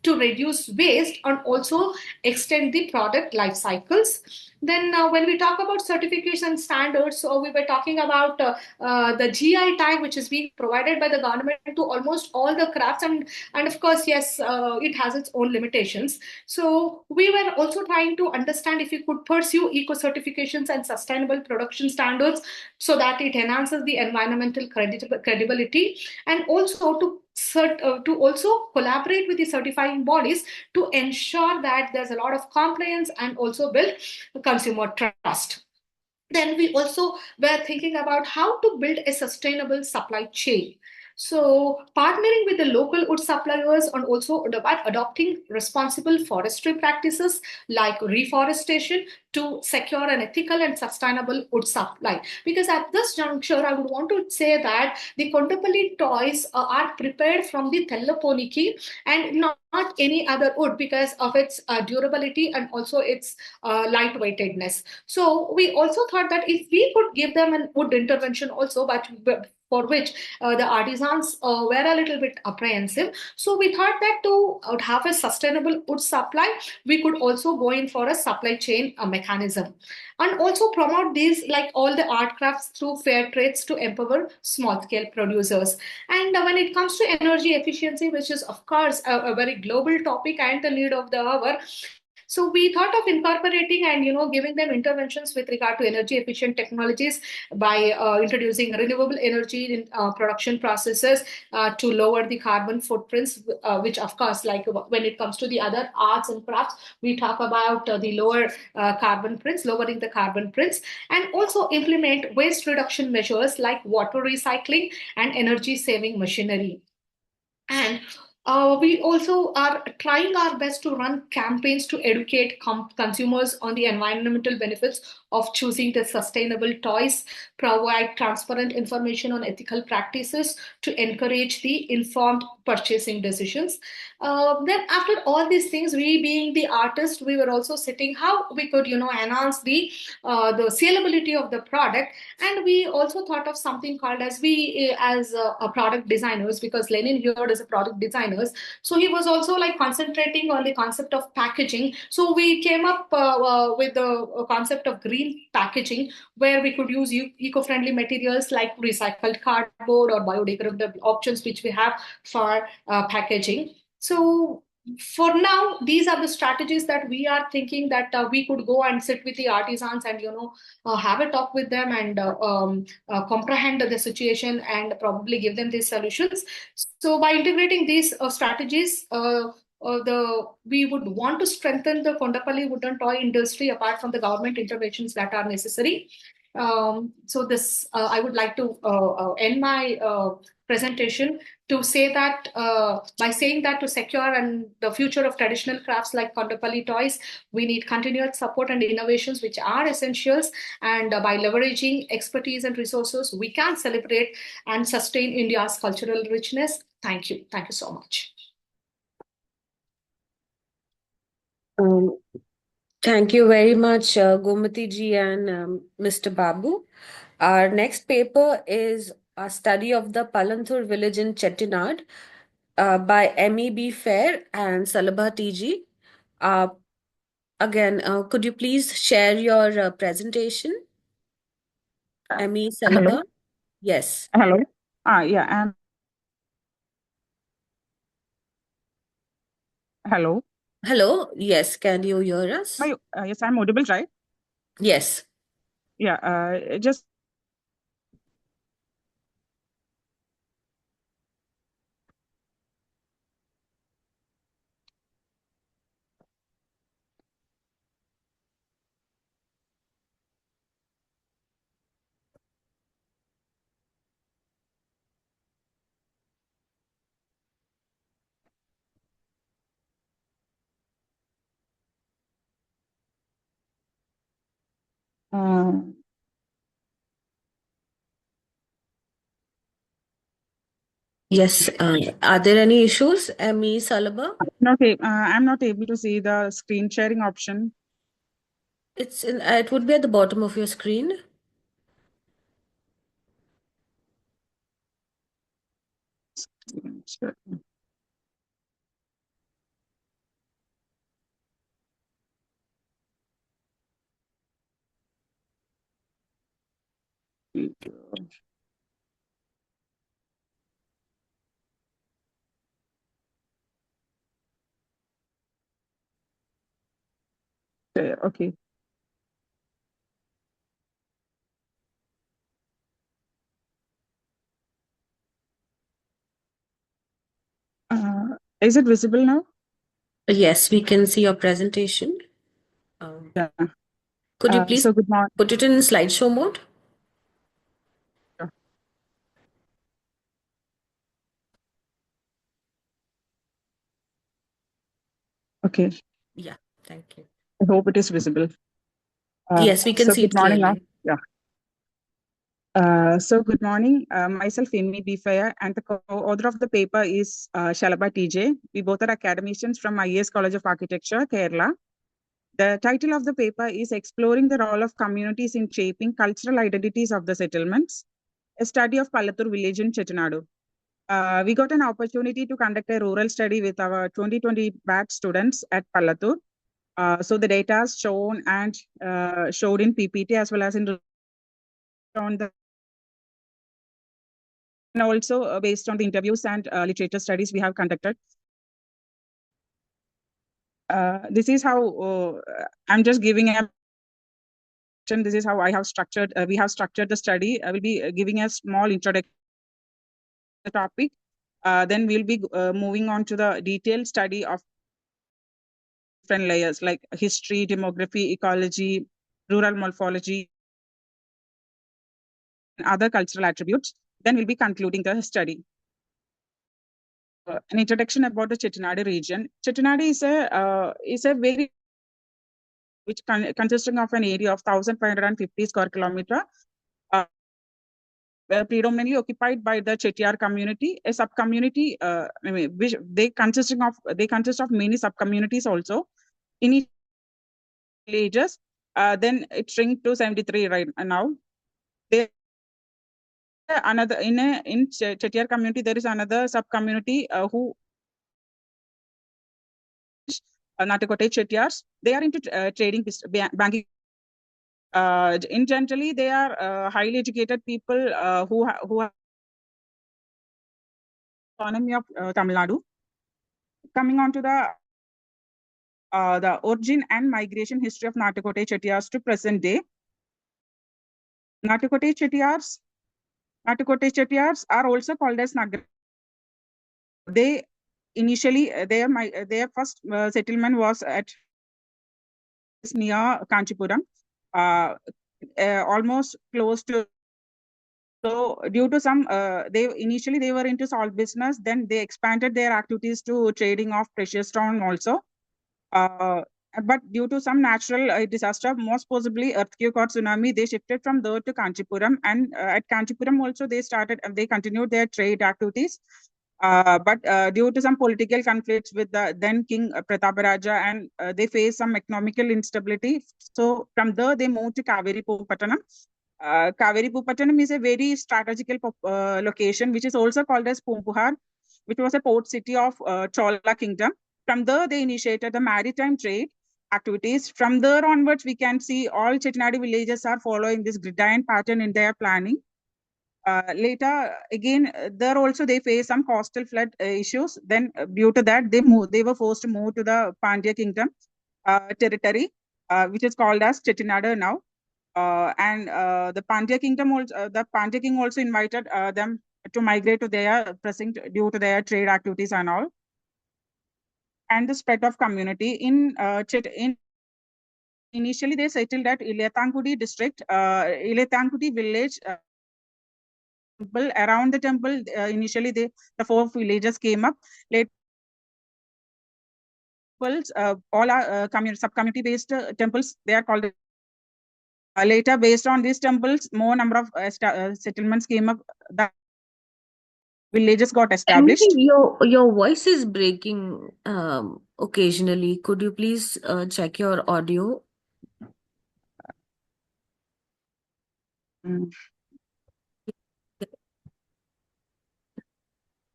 to reduce waste and also extend the product life cycles. Then when we talk about certification standards, so we were talking about the GI tag, which is being provided by the government to almost all the crafts, and of course, yes, it has its own limitations. So we were also trying to understand if you could pursue eco certifications and sustainable production standards so that it enhances the environmental credibility, and also to also collaborate with the certifying bodies to ensure that there's a lot of compliance and also build consumer trust. Then we also were thinking about how to build a sustainable supply chain. So partnering with the local wood suppliers and also adopting responsible forestry practices like reforestation to secure an ethical and sustainable wood supply. Because at this juncture, I would want to say that the Kondapalli toys are prepared from the Tellaponiki and not any other wood, because of its durability and also its lightweightedness. So we also thought that if we could give them an wood intervention also, but for which the artisans were a little bit apprehensive. So we thought that to have a sustainable wood supply, we could also go in for a supply chain mechanism, and also promote these like all the art crafts through fair trades to empower small scale producers. And when it comes to energy efficiency, which is of course a very global topic and the need of the hour, so we thought of incorporating and giving them interventions with regard to energy efficient technologies by introducing renewable energy in production processes to lower the carbon footprints, which of course, like when it comes to the other arts and crafts, we talk about the lower lowering the carbon prints, and also implement waste reduction measures like water recycling and energy saving machinery. And we also are trying our best to run campaigns to educate consumers on the environmental benefits of choosing the sustainable toys, provide transparent information on ethical practices to encourage the informed purchasing decisions. Then after all these things, we being the artist, we were also sitting how we could enhance the saleability of the product. And we also thought of something called as a product designers, because Lenin here is a product designers. So he was also like concentrating on the concept of packaging. So we came up with the concept of green packaging, where we could use eco-friendly materials like recycled cardboard or biodegradable options, which we have for packaging. So for now, these are the strategies that we are thinking that we could go and sit with the artisans and have a talk with them and comprehend the situation and probably give them these solutions. So by integrating these strategies, we would want to strengthen the Kondapalli wooden toy industry apart from the government interventions that are necessary. So this I would like to end my presentation to say that by saying that to secure and the future of traditional crafts like Kondapalli toys, we need continued support and innovations which are essentials. And by leveraging expertise and resources, we can celebrate and sustain India's cultural richness. Thank you. Thank you so much. Thank you very much, Gomathi ji and Mr. Babu. Our next paper is a study of the Pallathur village in Chettinadu by Emie B. Fair and Salabha TG. Again, could you please share your presentation? Emie, Hello. Salabha? Yes. Hello. Yeah. Hello. Hello. Yes. Can you hear us? Yes, I'm audible, right? Yes. Yeah. Just. Yes. Are there any issues, Emie, Salabha? I'm not able to see the screen sharing option. It would be at the bottom of your screen. Sure. Okay. Is it visible now? Yes, we can see your presentation. Yeah. Could you please So good morning. put it in slideshow mode? Sure. Okay. Yeah, thank you. I hope it is visible. Yes, we can So see good it morning. clearly. So good morning. Myself, Emie B. Fair, and the co-author of the paper is Salabha TJ. We both are academicians from IAS College of Architecture, Kerala. The title of the paper is Exploring the Role of Communities in Shaping Cultural Identities of the Settlements. a study of Pallathur village in Chettinadu. We got an opportunity to conduct a rural study with our 2020 batch students at Pallathur. So the data is shown and showed in PPT as well as on the and also based on the interviews and literature studies we have conducted. This is how I'm just giving a. This is how I have structured. We have structured the study. I will be giving a small introduction to the topic. Then we'll be moving on to the detailed study of different layers like history, demography, ecology, rural morphology, and other cultural attributes. Then we'll be concluding the study. An introduction about the Chettinadu region. Chettinadu is a very which consisting of an area of 1,550 square kilometer, predominantly occupied by the Chettiar community, a sub-community, which they consist of many sub-communities also. In villages, then it shrink to 73 right now. There another in Chettiar community there is another sub-community who Natekote Chettiars. They are into trading, banking. In generally, they are highly educated people who have economy of Tamil Nadu. Coming on to the origin and migration history of Natekote Chettiars to present day. Natekote Chettiars are also called as Nagar. They initially their first settlement was at near Kanchipuram, almost close to. So due to some, they were into salt business. Then they expanded their activities to trading of precious stone also. But due to some natural disaster, most possibly earthquake or tsunami, they shifted from there to Kanchipuram. And at Kanchipuram also, they continued their trade activities. But due to some political conflicts with the then King Prataparaja, and they faced some economical instability. So from there, they moved to Kaveri Pupattanam. Kaveri Pupattanam is a very strategical location, which is also called as Pumpuhar, which was a port city of Chola Kingdom. From there, they initiated the maritime trade activities. From there onwards, we can see all Chettinadu villages are following this gridiron pattern in their planning. Later, again, there also they face some coastal flood issues. Then, due to that, they were forced to move to the Pandya Kingdom territory, which is called as Chettinadu now. And the Pandya Kingdom also, the Pandya King also invited them to migrate to their present due to their trade activities and all. And the spread of community initially they settled at Ilayathankudi district, Ilayathankudi village. Temple around the temple. Initially, the 4 villages came up. Later, all are sub-community based temples. They are called. Later, based on these temples, more number of settlements came up. The villages got established. Emily, your voice is breaking occasionally. Could you please check your audio?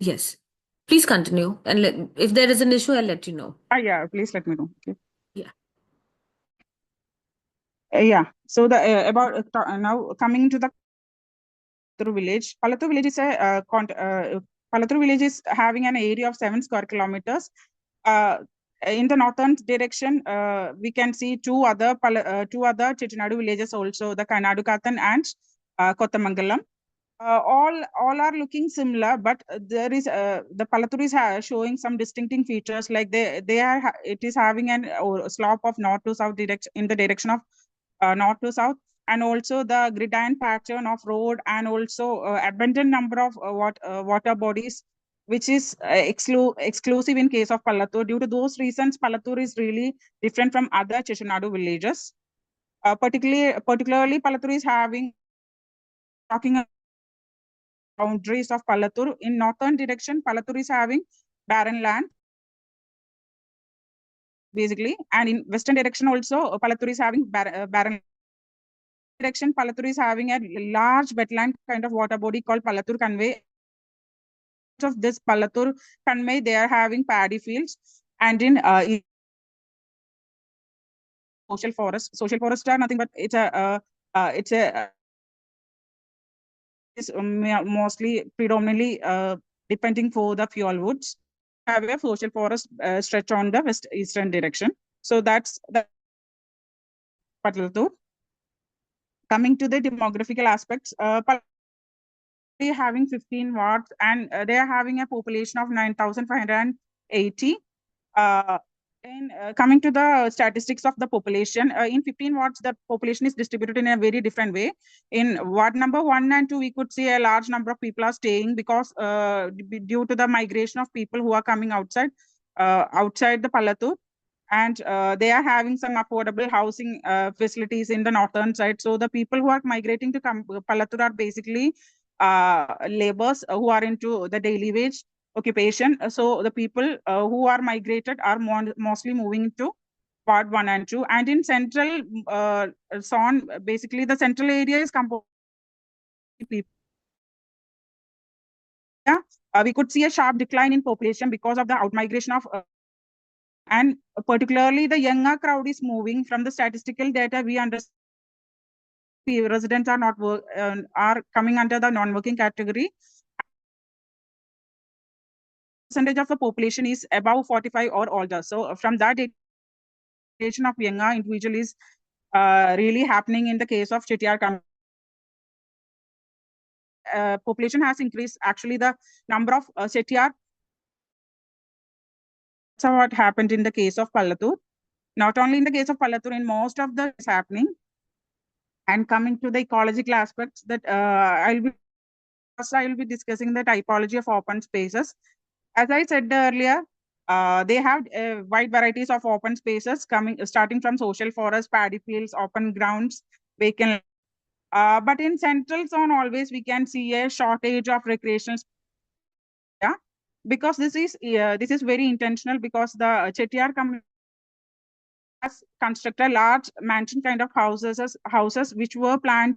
Yes. Please continue. And if there is an issue, I'll let you know. Yeah, please let me know. Okay. Yeah. Yeah. So the about now coming to the Pallathur village. Pallathur village is Pallathur village is having an area of 7 square kilometers. In the northern direction, we can see two other Chettinadu villages also, the Kanadukathan and Kottamangalam. All are looking similar, but there is the Pallathur is showing some distinctive features, like it is having an slope of north to south direction in the direction of north to south, and also the gridiron pattern of road, and also abundant number of water bodies, which is exclusive in case of Pallathur. Due to those reasons, Pallathur is really different from other Chettinadu villages. Particularly, Pallathur is talking about boundaries of Pallathur. In northern direction, Pallathur is having barren land, basically, and in western direction also, Pallathur is having barren. direction, Pallathur is having a large wetland kind of water body called Pallathur Conway. Of this Pallathur Conway, they are having paddy fields, and in social forest. Social forest are nothing but it's a is mostly predominantly depending for the fuel woods. Have a social forest stretch on the west eastern direction. So that's the Pallathur. Coming to the demographical aspects, they are having 15 wards and they are having a population of 9,580. Coming to the statistics of the population, in 15 wards, the population is distributed in a very different way. In ward number 1 and 2, we could see a large number of people are staying because due to the migration of people who are coming outside the Pallathur. And they are having some affordable housing facilities in the northern side. So the people who are migrating to Pallathur are basically laborers who are into the daily wage occupation. So the people who are migrated are mostly moving to Ward 1 and 2. And in central zone, basically the central area is composed of people. We could see a sharp decline in population because of the outmigration of and particularly the younger crowd is moving. From the statistical data we understand residents are not are coming under the non-working category. Percentage of the population is above 45 or older. So from that of younger individual is really happening in the case of Chettiar. Population has increased. Actually, the number of Chettiar. So what happened in the case of Pallathur? Not only in the case of Pallathur, in most of the is happening. And coming to the ecological aspects, that I will be discussing the typology of open spaces. As I said earlier, they have wide varieties of open spaces starting from social forest, paddy fields, open grounds, vacant. But in central zone, always we can see a shortage of recreational. Yeah, because this is very intentional because the Chettiar community has constructed large mansion kind of houses which were planned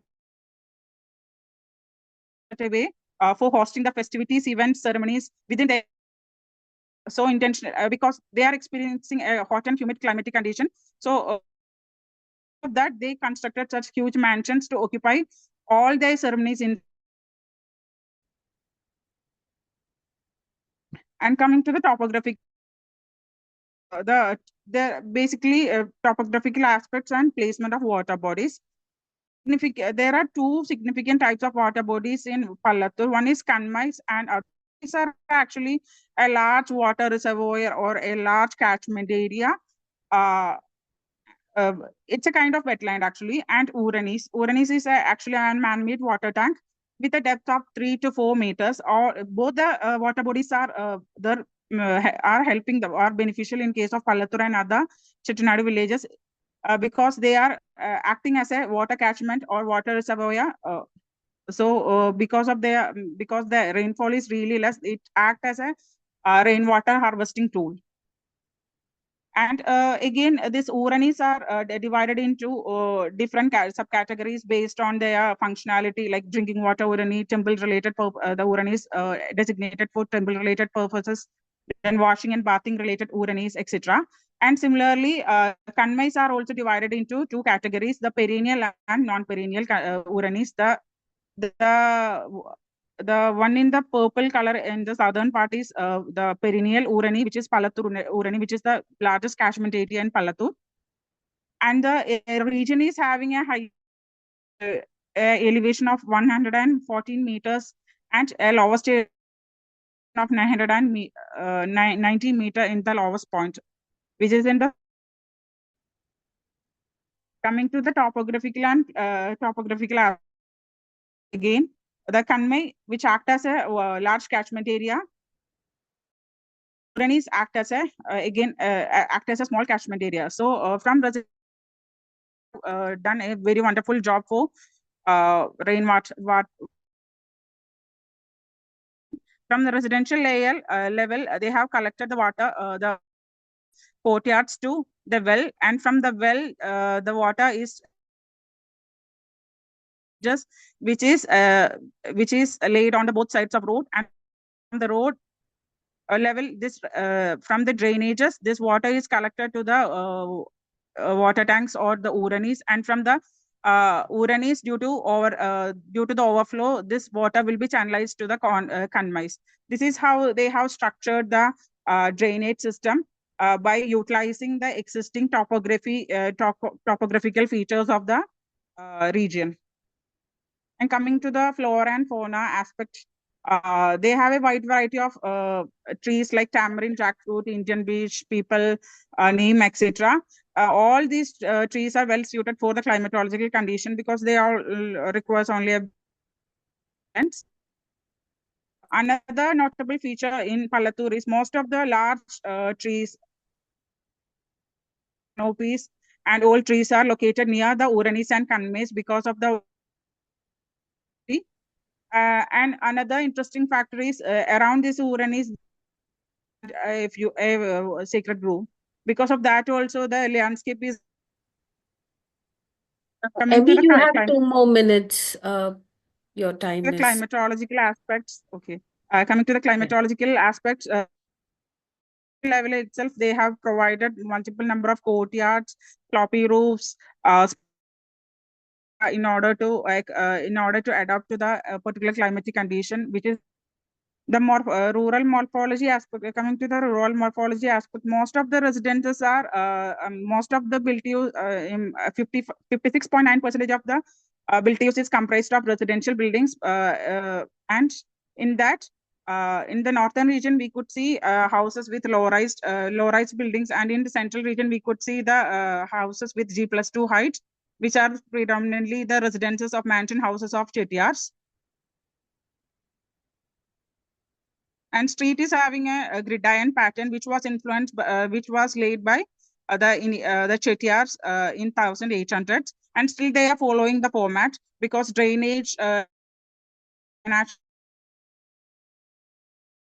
away for hosting the festivities, events, ceremonies within the so intentional because they are experiencing a hot and humid climatic condition. So that they constructed such huge mansions to occupy all their ceremonies in. And coming to the topographic, the basically topographical aspects and placement of water bodies. There are two significant types of water bodies in Pallathur. One is kanmais and these are actually a large water reservoir or a large catchment area. It's a kind of wetland actually. And Uranis. Uranis is actually a man-made water tank with a depth of 3 to 4 meters. Or both the water bodies are helping are beneficial in case of Pallathur and other Chettinadu villages because they are acting as a water catchment or water reservoir. Because the rainfall is really less, it acts as a rainwater harvesting tool. And again, these Uranis are divided into different subcategories based on their functionality, like drinking water Urani, temple-related the Uranis designated for temple-related purposes, then washing and bathing related Uranis, etc. And similarly, kanmais are also divided into two categories: the perennial and non-perennial Uranis. The one in the purple color in the southern part is the perennial Urani, which is Pallathur Urani, which is the largest catchment area in Pallathur. And the region is having a high elevation of 114 meters and a lowest of 990 meter in the lowest point, which is in the. Coming to the topographical and topographical again, the Kanmai, which act as a large catchment area, Uranis act as a act as a small catchment area. So from done a very wonderful job for rainwater. From the residential level, they have collected the water, the courtyards to the well, and from the well, the water is just which is laid on the both sides of road, and from the road level, this from the drainages, this water is collected to the water tanks or the uranis, and from the uranis, due to the overflow, this water will be channelized to the kanmais. This is how they have structured the drainage system by utilizing the existing topographical features of the region. And coming to the flora and fauna aspect, they have a wide variety of trees like tamarind, jackfruit, Indian beech, people, neem, etc. All these trees are well suited for the climatological condition because they all requires only a. Another notable feature in Pallathur is most of the large trees, canopies, and old trees are located near the Uranis and Kanmes because of the. And another interesting factor is around this Uranis, if you a sacred grove. Because of that, also the landscape is coming to Emie, the you have 2 more minutes. Your time is. climatological aspects. Okay. Coming to the climatological aspects, level itself, they have provided multiple number of courtyards, floppy roofs, in order to adapt to the particular climatic condition, which is the rural morphology aspect. Coming to the rural morphology aspect, most of the residences are most of the built use 56.9% of the built use is comprised of residential buildings, and in that in the northern region we could see houses with low-rise buildings, and in the central region we could see the houses with G+2 height, which are predominantly the residences of mansion houses of Chettiars. And street is having a gridiron pattern, which was influenced, which was laid by the Chettiars in 1800s, and still they are following the format because drainage,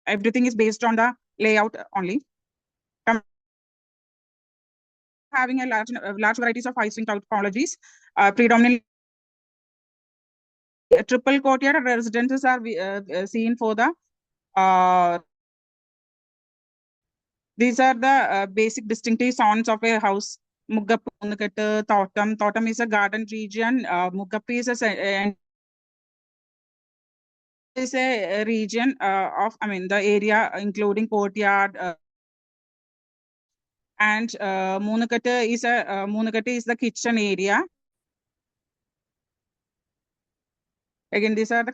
everything is based on the layout only. Having a large varieties of high-swing topologies, predominantly triple courtyard residences are seen for the. These are the basic distinctive sounds of a house. Muggappu, Munnakattu, Thotam. Thotam is a garden region. Muggappu is a region of, the area including courtyard. And Munnakattu is the kitchen area. Again, these are the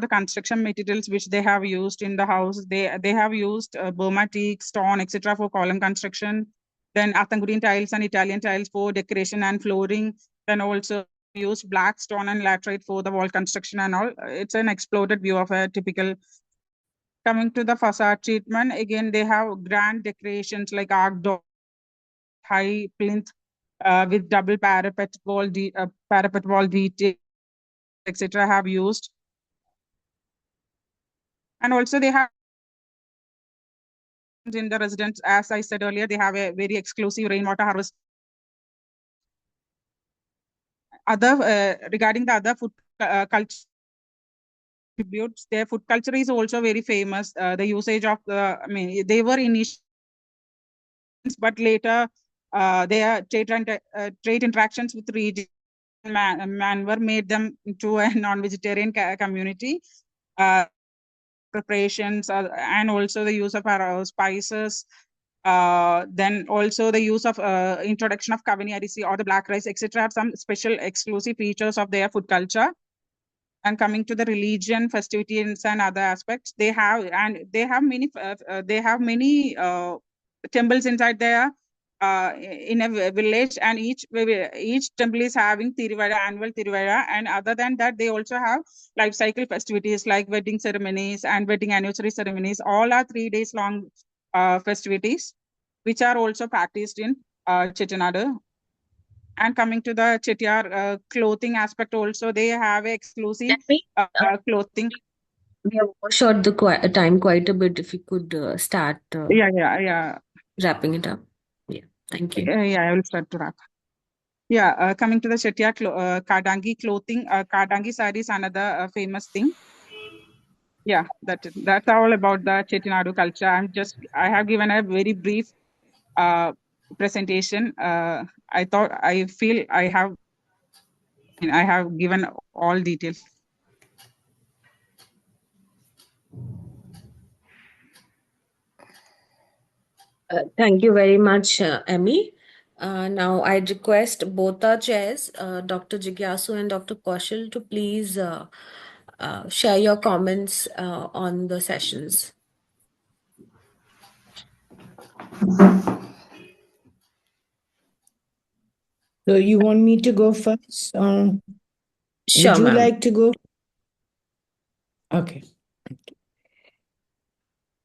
construction materials which they have used in the house. They have used Burma teak, stone, etc. for column construction. Then Athangudin tiles and Italian tiles for decoration and flooring. Then also used black stone and laterite for the wall construction and all. It's an exploded view of a typical. Coming to the facade treatment, again they have grand decorations like arc door, high plinth with double parapet wall detail, etc. have used. And also they have in the residents, as I said earlier, they have a very exclusive rainwater harvest. Regarding the other food culture, their food culture is also very famous. The usage of they were initial, but later their trade interactions with region Manwar made them into a non-vegetarian community. Preparations and also the use of spices, then also the use of introduction of kavani arisi or the black rice, etc. have some special exclusive features of their food culture. And coming to the religion, festivities, and other aspects, they have many temples inside there. In a village, and each temple is having annual Tiruvada, and other than that, they also have life cycle festivities like wedding ceremonies and wedding anniversary ceremonies. All are 3 days long festivities, which are also practiced in Chettinadu. And coming to the Chettiar clothing aspect, also they have exclusive clothing. We have overshot the time quite a bit. If you could start Yeah. wrapping it up. Yeah, thank you. Yeah, I will start to wrap. Yeah, coming to the Chettiar Kardangi clothing, Kardangi sari is another famous thing. Yeah, that's all about the Chettinadu culture. I have given a very brief presentation. I feel I have given all details. Thank you very much, Emie. Now I'd request both our chairs, Dr. Jigyasu and Dr. Kaushal, to please share your comments on the sessions. So you want me to go first? Sure, Would you ma'am. like to go? Okay.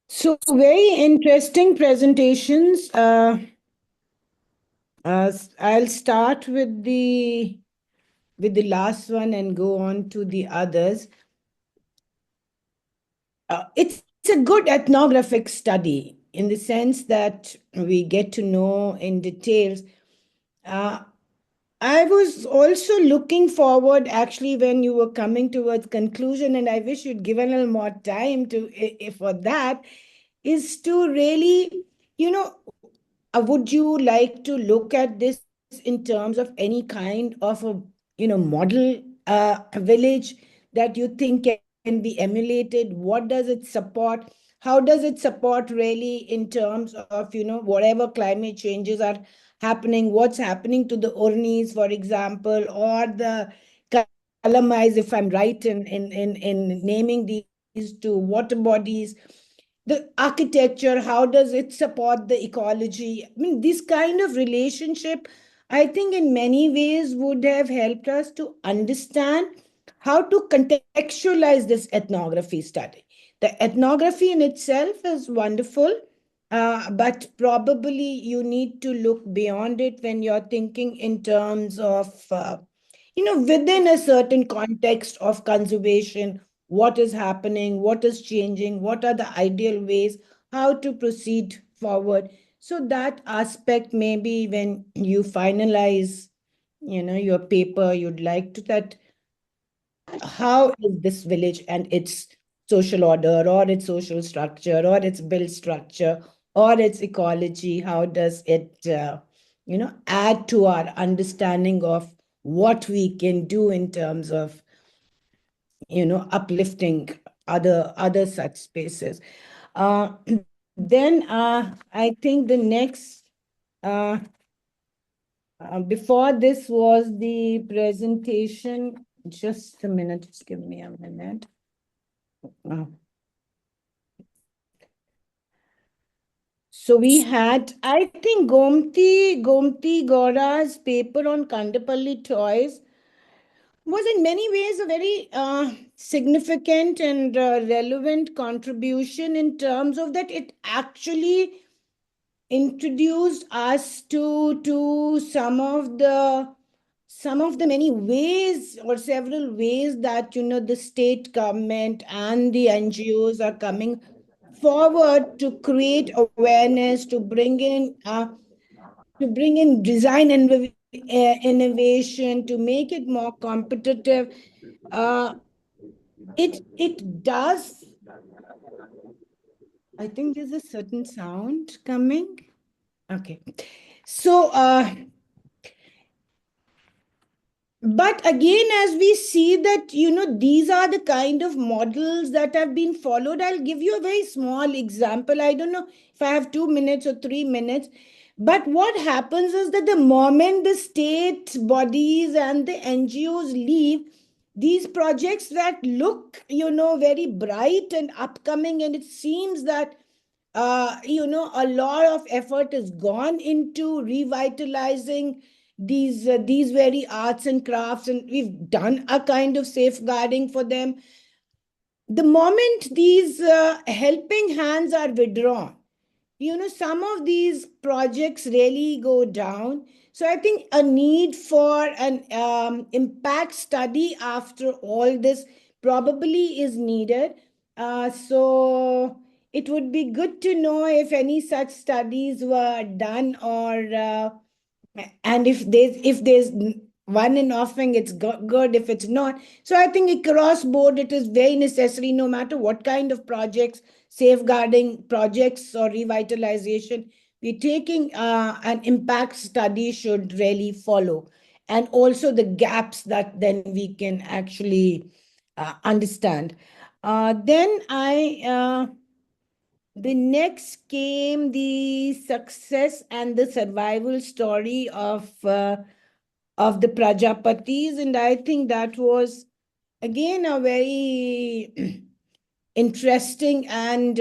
So very interesting presentations. I'll start with the last one and go on to the others. It's a good ethnographic study in the sense that we get to know in details. I was also looking forward actually when you were coming towards conclusion, and I wish you'd given a little more time for that, is to really, would you like to look at this in terms of any kind of a, model village that you think can be emulated? What does it support? How does it support really in terms of, whatever climate changes are happening, what's happening to the Ornis, for example, or the Kalamais, if I'm right in naming these two water bodies, the architecture, how does it support the ecology? I mean, this kind of relationship, I think in many ways would have helped us to understand how to contextualize this ethnography study. The ethnography in itself is wonderful, but probably you need to look beyond it when you're thinking in terms of, within a certain context of conservation, what is happening, what is changing, what are the ideal ways, how to proceed forward. So that aspect, maybe when you finalize, your paper, you'd like to that how is this village and its social order or its social structure or its build structure or its ecology, how does it add to our understanding of what we can do in terms of uplifting other such spaces. uh, then I think the next before this was the presentation. Just a minute, just give me a minute. So we had, I think, Gomathi Gowda's paper on Kondapalli toys was in many ways a very significant and relevant contribution in terms of that it actually introduced us to some of the many ways or several ways that the state government and the NGOs are coming forward to create awareness, to bring in design and innovation, to make it more competitive. It does. I think there's a certain sound coming. Okay. So but again, as we see that, these are the kind of models that have been followed. I'll give you a very small example. I don't know if I have 2 minutes or 3 minutes, but what happens is that the moment the state bodies and the NGOs leave, these projects that look, very bright and upcoming, and it seems that a lot of effort has gone into revitalizing these very arts and crafts, and we've done a kind of safeguarding for them. The moment these helping hands are withdrawn, some of these projects really go down. So I think a need for an impact study after all this probably is needed. So it would be good to know if any such studies were done or And if there's one in offering, it's good. If it's not, so I think across board it is very necessary, no matter what kind of projects, safeguarding projects or revitalization we're taking, an impact study should really follow, and also the gaps that then we can actually understand. Then the next came the success and the survival story of the Prajapatis, and I think that was again a very interesting and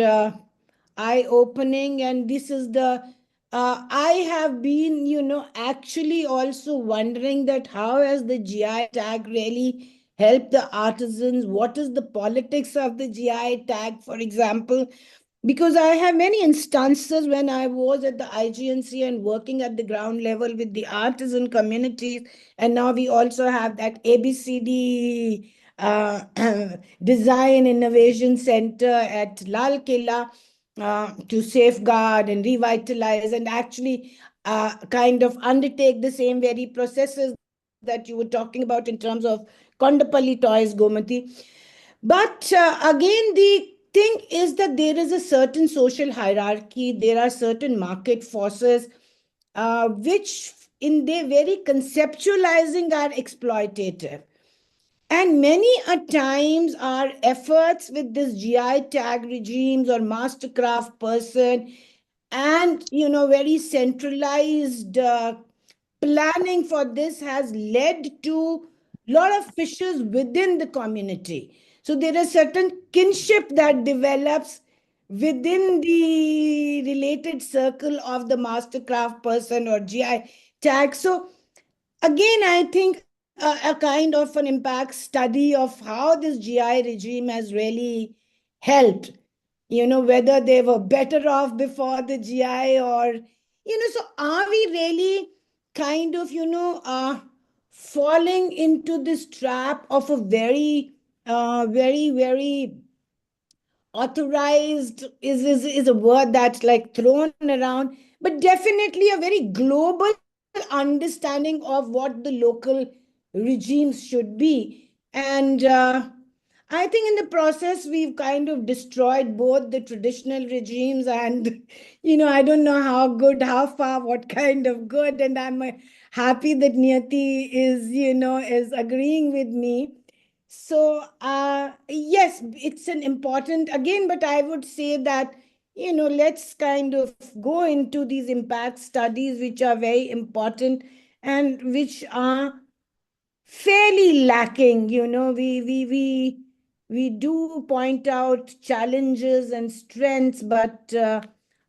eye-opening. And this is the I have been, actually also wondering that how has the GI tag really helped the artisans? What is the politics of the GI tag, for example? Because I have many instances when I was at the IGNC and working at the ground level with the artisan communities, and now we also have that ABCD Design Innovation Center at Lal Killa to safeguard and revitalize and actually kind of undertake the same very processes that you were talking about in terms of Kondapalli toys, Gomathi. But again, the thing is that there is a certain social hierarchy, there are certain market forces, which in their very conceptualizing are exploitative. And many a times our efforts with this GI tag regimes or mastercraft person and very centralized planning for this has led to a lot of fissures within the community. So there is certain kinship that develops within the related circle of the mastercraft person or GI tag. So again, I think a kind of an impact study of how this GI regime has really helped, whether they were better off before the GI or, so are we really kind of, falling into this trap of a very, very authorized is a word that's like thrown around, but definitely a very global understanding of what the local regimes should be. And I think in the process, we've kind of destroyed both the traditional regimes and, I don't know how good, how far, what kind of good. And I'm happy that Niyati is agreeing with me. So, yes, it's an important, again, but I would say that, let's kind of go into these impact studies, which are very important and which are fairly lacking. We do point out challenges and strengths, but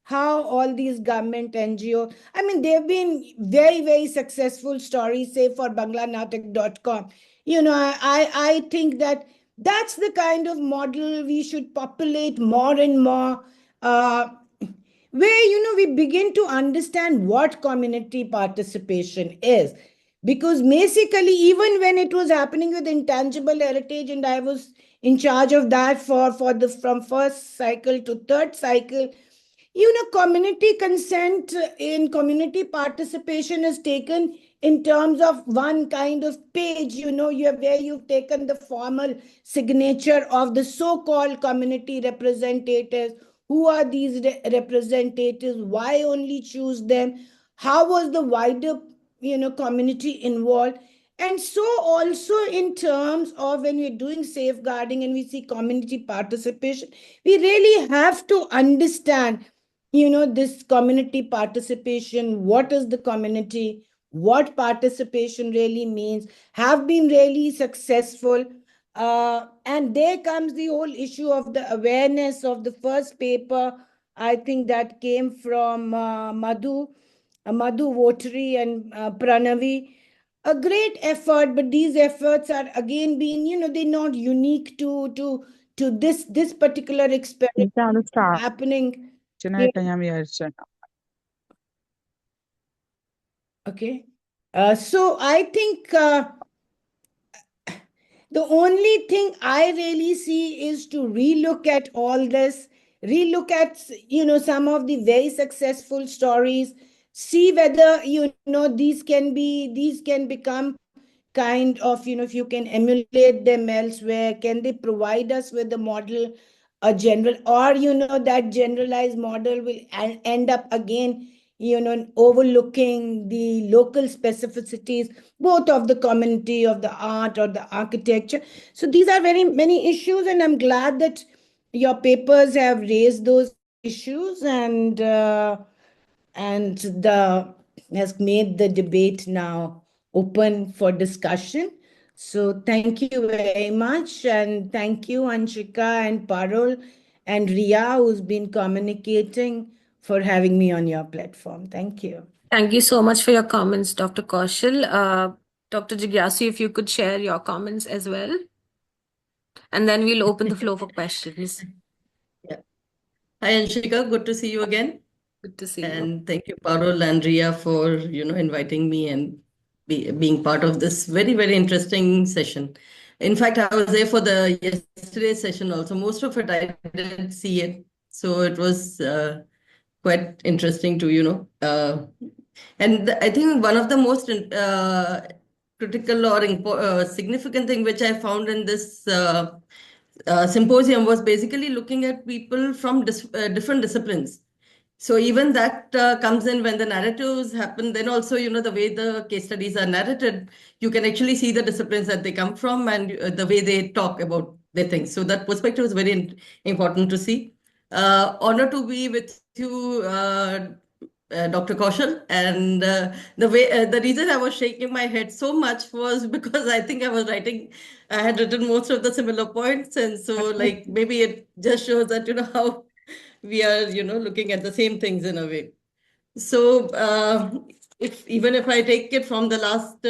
how all these government NGO, I mean, there have been very, very successful stories, say for banglanatak.com. I think that that's the kind of model we should populate more and more, where we begin to understand what community participation is. Because basically, even when it was happening with intangible heritage, and I was in charge of that for the from first cycle to third cycle, community consent in community participation is taken in terms of one kind of page, where you've taken the formal signature of the so-called community representatives. Who are these representatives? Why only choose them? How was the wider, community involved? And so also in terms of when we're doing safeguarding and we see community participation, we really have to understand this community participation. What is the community? What participation really means? Have been really successful. And there comes the whole issue of the awareness of the first paper. I think that came from Madhu, Vottery, and Pranavi. A great effort, but these efforts are again being, they're not unique to this particular experiment happening. ഞാൻ വിചാരിച്ചു. Okay. So I think the only thing I really see is to relook at all this, relook at, some of the very successful stories, see whether, these can become kind of, if you can emulate them elsewhere, can they provide us with a model, a general, or, that generalized model will end up again, overlooking the local specificities, both of the community, of the art or the architecture. So these are very many issues, and I'm glad that your papers have raised those issues, and the has made the debate now open for discussion. So thank you very much, and thank you Anshika and Parul and Ria, who's been communicating, for having me on your platform. Thank you. Thank you so much for your comments, Dr. Kaushal. Dr. Jigyasu, if you could share your comments as well, and then we'll open the floor for questions. Yeah. Hi, Anshika. Good to see you again. Good to see you. And thank you, Parul and Ria, for inviting me and being part of this very, very interesting session. In fact, I was there for the yesterday's session also. Most of it I didn't see it, so it was quite interesting to and I think one of the most critical or significant thing which I found in this symposium was basically looking at people from different disciplines. So even that comes in when the narratives happen. Then also, the way the case studies are narrated, you can actually see the disciplines that they come from and the way they talk about their things. So that perspective is very important to see. Honor to be with you, Dr. Kaushal. And the reason I was shaking my head so much was because I think I had written most of the similar points. And so like maybe it just shows that, how we are, looking at the same things in a way. So even if I take it from the last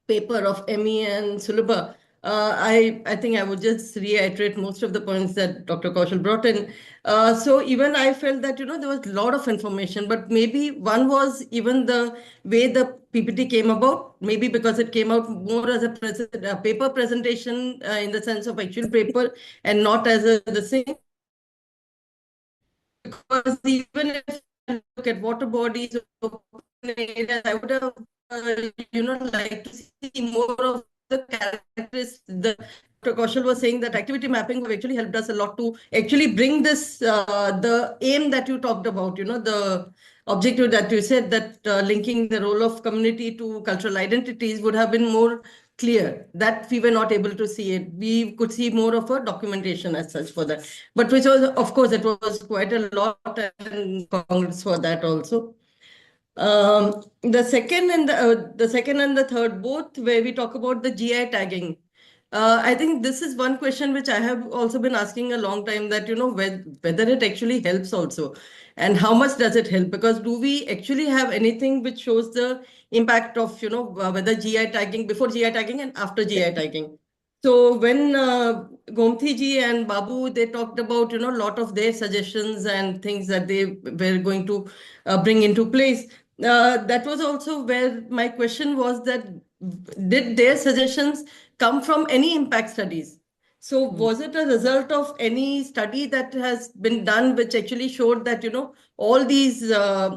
paper of Emie and Salabha, I think I would just reiterate most of the points that Dr. Kaushal brought in. So even I felt that, there was a lot of information, but maybe one was even the way the PPT came about, maybe because it came out more as a paper presentation in the sense of actual paper and not as the same. Because even if I look at water bodies or areas, I would have, like to see more of the characteristics. Dr. Kaushal was saying that activity mapping have actually helped us a lot to actually bring this, the aim that you talked about, the objective that you said, that linking the role of community to cultural identities would have been more clear, that we were not able to see it. We could see more of a documentation as such for that. But which was, of course, it was quite a lot, and congrats for that also. The second and the third, both where we talk about the GI tagging. I think this is one question which I have also been asking a long time, that, whether it actually helps also, and how much does it help? Because do we actually have anything which shows the impact of, whether GI tagging, before GI tagging and after GI tagging? So when Gomathi ji and Babu, they talked about, a lot of their suggestions and things that they were going to bring into place. That was also where my question was, that did their suggestions come from any impact studies? So was it a result of any study that has been done which actually showed that, all these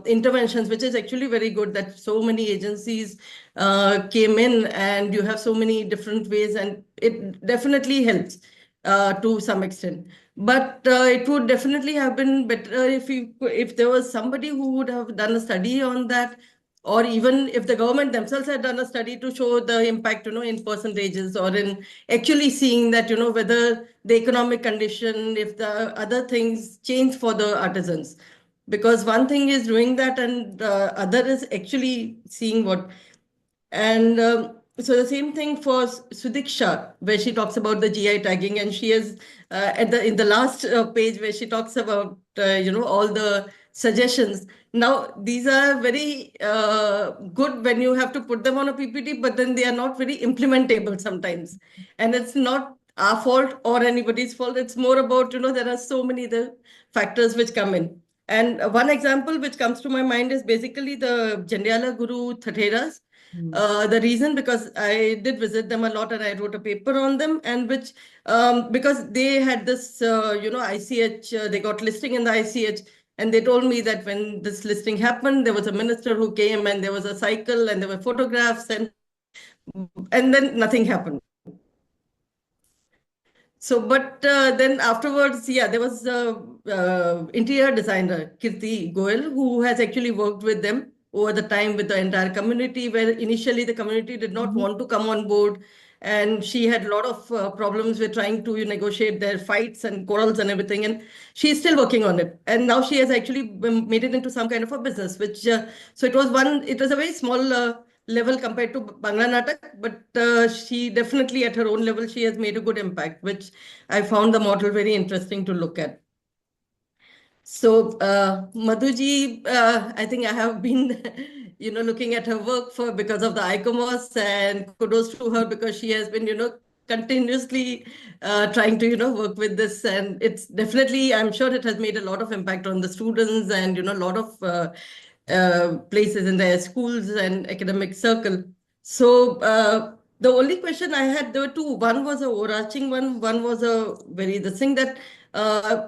interventions, which is actually very good, that so many agencies came in and you have so many different ways, and it definitely helps to some extent. But it would definitely have been better if there was somebody who would have done a study on that, or even if the government themselves had done a study to show the impact, in percentages, or in actually seeing that, whether the economic condition, if the other things change for the artisans. Because one thing is doing that, and other is actually seeing what. And so the same thing for Sudiksha, where she talks about the GI tagging, and she is in the last page where she talks about all the suggestions. Now these are very good when you have to put them on a PPT, but then they are not very implementable sometimes, and it's not our fault or anybody's fault. It's more about there are so many the factors which come in. And one example which comes to my mind is basically the Jandiala Guru Thateras. The reason, because I did visit them a lot and I wrote a paper on them, and because they had this, ICH, they got listing in the ICH. And they told me that when this listing happened, there was a minister who came and there was a cycle and there were photographs and then nothing happened. So, but then afterwards, yeah, there was interior designer Kirti Goel who has actually worked with them over the time with the entire community, where initially the community did not want to come on board, and she had a lot of problems with trying to negotiate their fights and quarrels and everything, and she's still working on it. And now she has actually made it into some kind of a business, which so it was a very small level compared to Bangla Natak, but she definitely at her own level, she has made a good impact, which I found the model very interesting to look at. So Madhuji, I think I have been, looking at her work because of the ICOMOS, and kudos to her because she has been, continuously trying to, work with this, and it's definitely, I'm sure it has made a lot of impact on the students and, a lot of places in their schools and academic circle. So the only question I had, there were two. One was a overarching one was a the thing that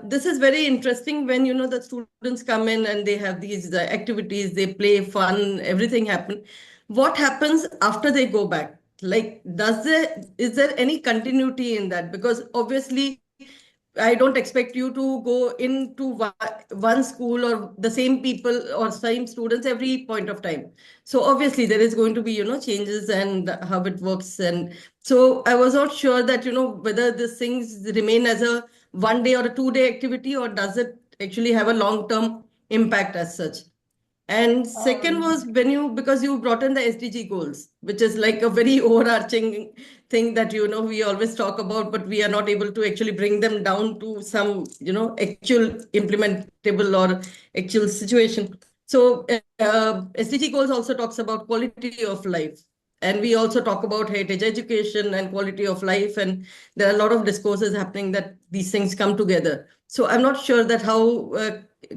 this is very interesting when, the students come in and they have these activities, they play, fun, everything happen. What happens after they go back? Like, is there any continuity in that? Because obviously, I don't expect you to go into one school or the same people or same students every point of time. So obviously there is going to be, changes and how it works. And so I was not sure that, whether these things remain as a 1 day or a 2 day activity, or does it actually have a long-term impact as such? And second was because you brought in the SDG goals, which is like a very overarching thing that, we always talk about, but we are not able to actually bring them down to some, actual implementable or actual situation. So SDG goals also talks about quality of life. And we also talk about heritage education and quality of life. And there are a lot of discourses happening that these things come together. So I'm not sure that how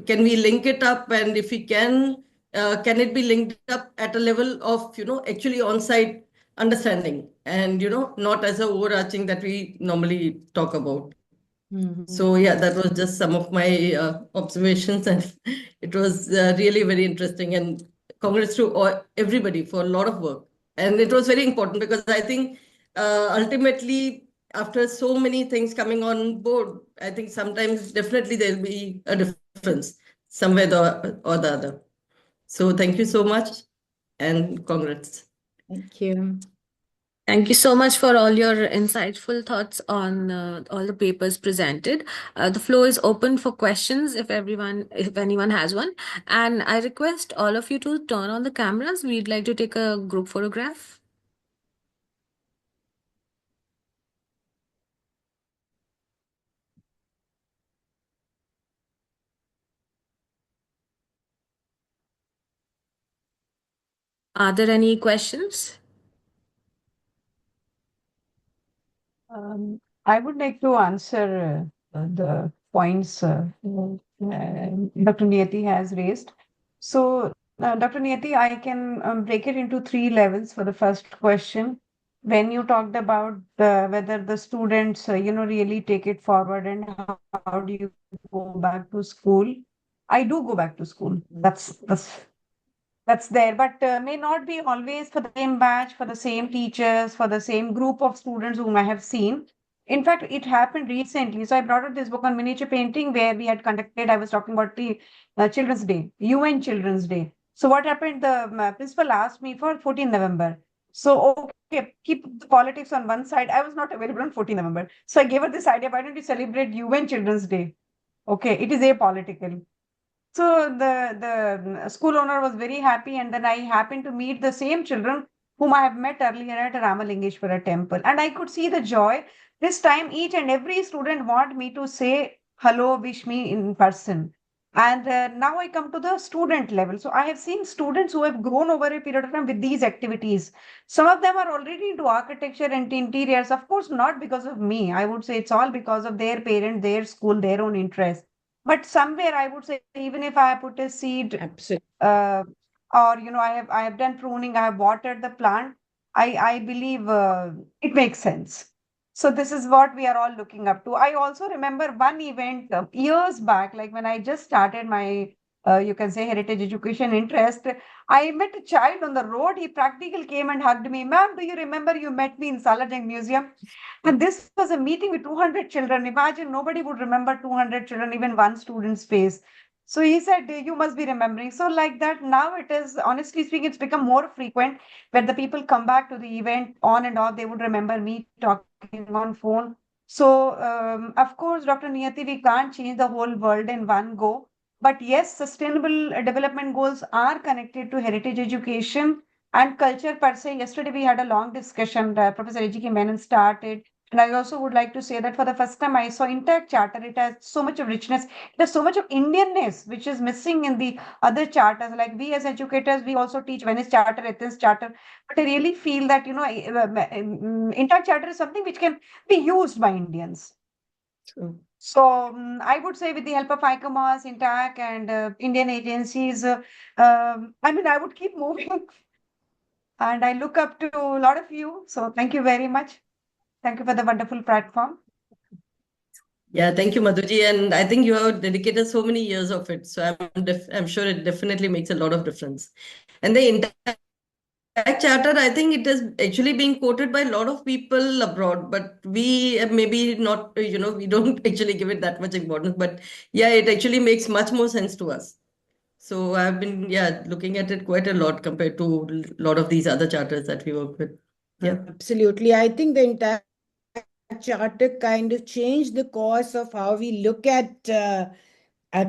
can we link it up, and if we can it be linked up at a level of, actually on-site understanding and, not as a overarching that we normally talk about. So yeah, that was just some of my observations, and it was really very interesting. And congrats to everybody for a lot of work. And it was very important because I think ultimately, after so many things coming on board, I think sometimes definitely there'll be a difference somewhere or the other. So thank you so much, and congrats. Thank you. Thank you so much for all your insightful thoughts on all the papers presented. The floor is open for questions if anyone has one. And I request all of you to turn on the cameras. We'd like to take a group photograph. Are there any questions? I would like to answer the points Dr. Niyati has raised. So, Dr. Niyati, I can break it into three levels for the first question. When you talked about whether the students, really take it forward and how do you go back to school? I do go back to school. That's there, but may not be always for the same batch, for the same teachers, for the same group of students whom I have seen. In fact, it happened recently. So I brought up this book on miniature painting where we had conducted, I was talking about the Children's Day, UN Children's Day. So what happened? The principal asked me for 14 November. So, okay, keep the politics on one side. I was not available on 14 November. So I gave her this idea, why don't you celebrate UN Children's Day? Okay, it is apolitical. So the school owner was very happy, and then I happened to meet the same children whom I have met earlier at Ramalingeshwara temple, and I could see the joy. This time, each and every student want me to say hello, wish me in person. And now I come to the student level. So I have seen students who have grown over a period of time with these activities. Some of them are already into architecture and interiors. Of course, not because of me. I would say it's all because of their parents, their school, their own interest. But somewhere I would say, even if I put a seed, Absolutely. or I have done pruning, I have watered the plant, I believe it makes sense. So this is what we are all looking up to. I also remember one event years back, like when I just started my, you can say, heritage education interest. I met a child on the road. He practically came and hugged me. Ma'am, do you remember you met me in Salabha Museum? And this was a meeting with 200 children. Imagine nobody would remember 200 children, even one student's face. So he said, you must be remembering. So like that, now it is, honestly speaking, it's become more frequent where the people come back to the event on and off. They would remember me talking on phone. So, of course, Dr. Niyati, we can't change the whole world in one go. But yes, sustainable development goals are connected to heritage education and culture per se. Yesterday, we had a long discussion. Professor Ejiki Menon started. And I also would like to say that for the first time, I saw INTACH Charter. It has so much of richness. It has so much of Indianness, which is missing in the other charters. Like we as educators, we also teach Venice Charter, Athens Charter. But I really feel that, INTACH Charter is something which can be used by Indians. True. So I would say with the help of ICOMOS, INTACH and Indian agencies, I would keep moving. And I look up to a lot of you. So thank you very much. Thank you for the wonderful platform. Yeah, thank you, Madhuji. And I think you have dedicated so many years of it. So I'm sure it definitely makes a lot of difference. And the INTACH Charter, I think it is actually being quoted by a lot of people abroad, but we maybe not, we don't actually give it that much importance. But yeah, it actually makes much more sense to us. So I've been, looking at it quite a lot compared to a lot of these other charters that we work with. Yeah. Absolutely. I think the entire charter kind of changed the course of how we look at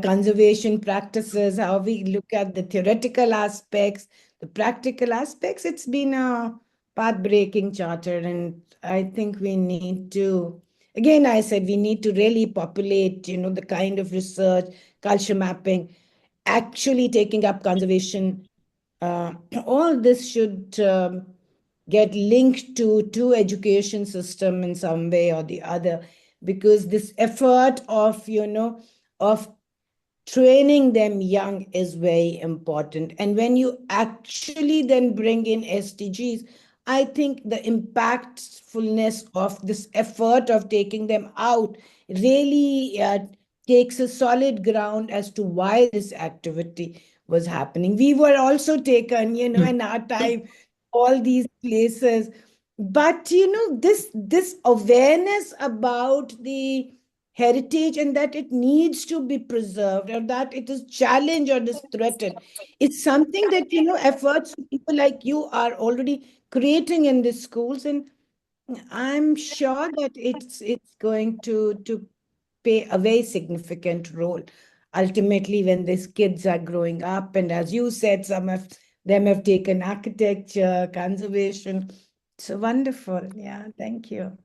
conservation practices, how we look at the theoretical aspects, the practical aspects. It's been a path-breaking charter, and I think we need to, again, I said we need to really populate, the kind of research, culture mapping, actually taking up conservation. All this should get linked to education system in some way or the other, because this effort of training them young is very important. And when you actually then bring in SDGs, I think the impactfulness of this effort of taking them out really takes a solid ground as to why this activity was happening. We were also taken, in our time, all these places. But this awareness about the heritage and that it needs to be preserved or that it is challenged or is threatened, it's something that efforts of people like you are already creating in the schools, and I'm sure that it's going to play a very significant role ultimately when these kids are growing up. And as you said, some of them have taken architecture, conservation. So wonderful. Yeah, thank you.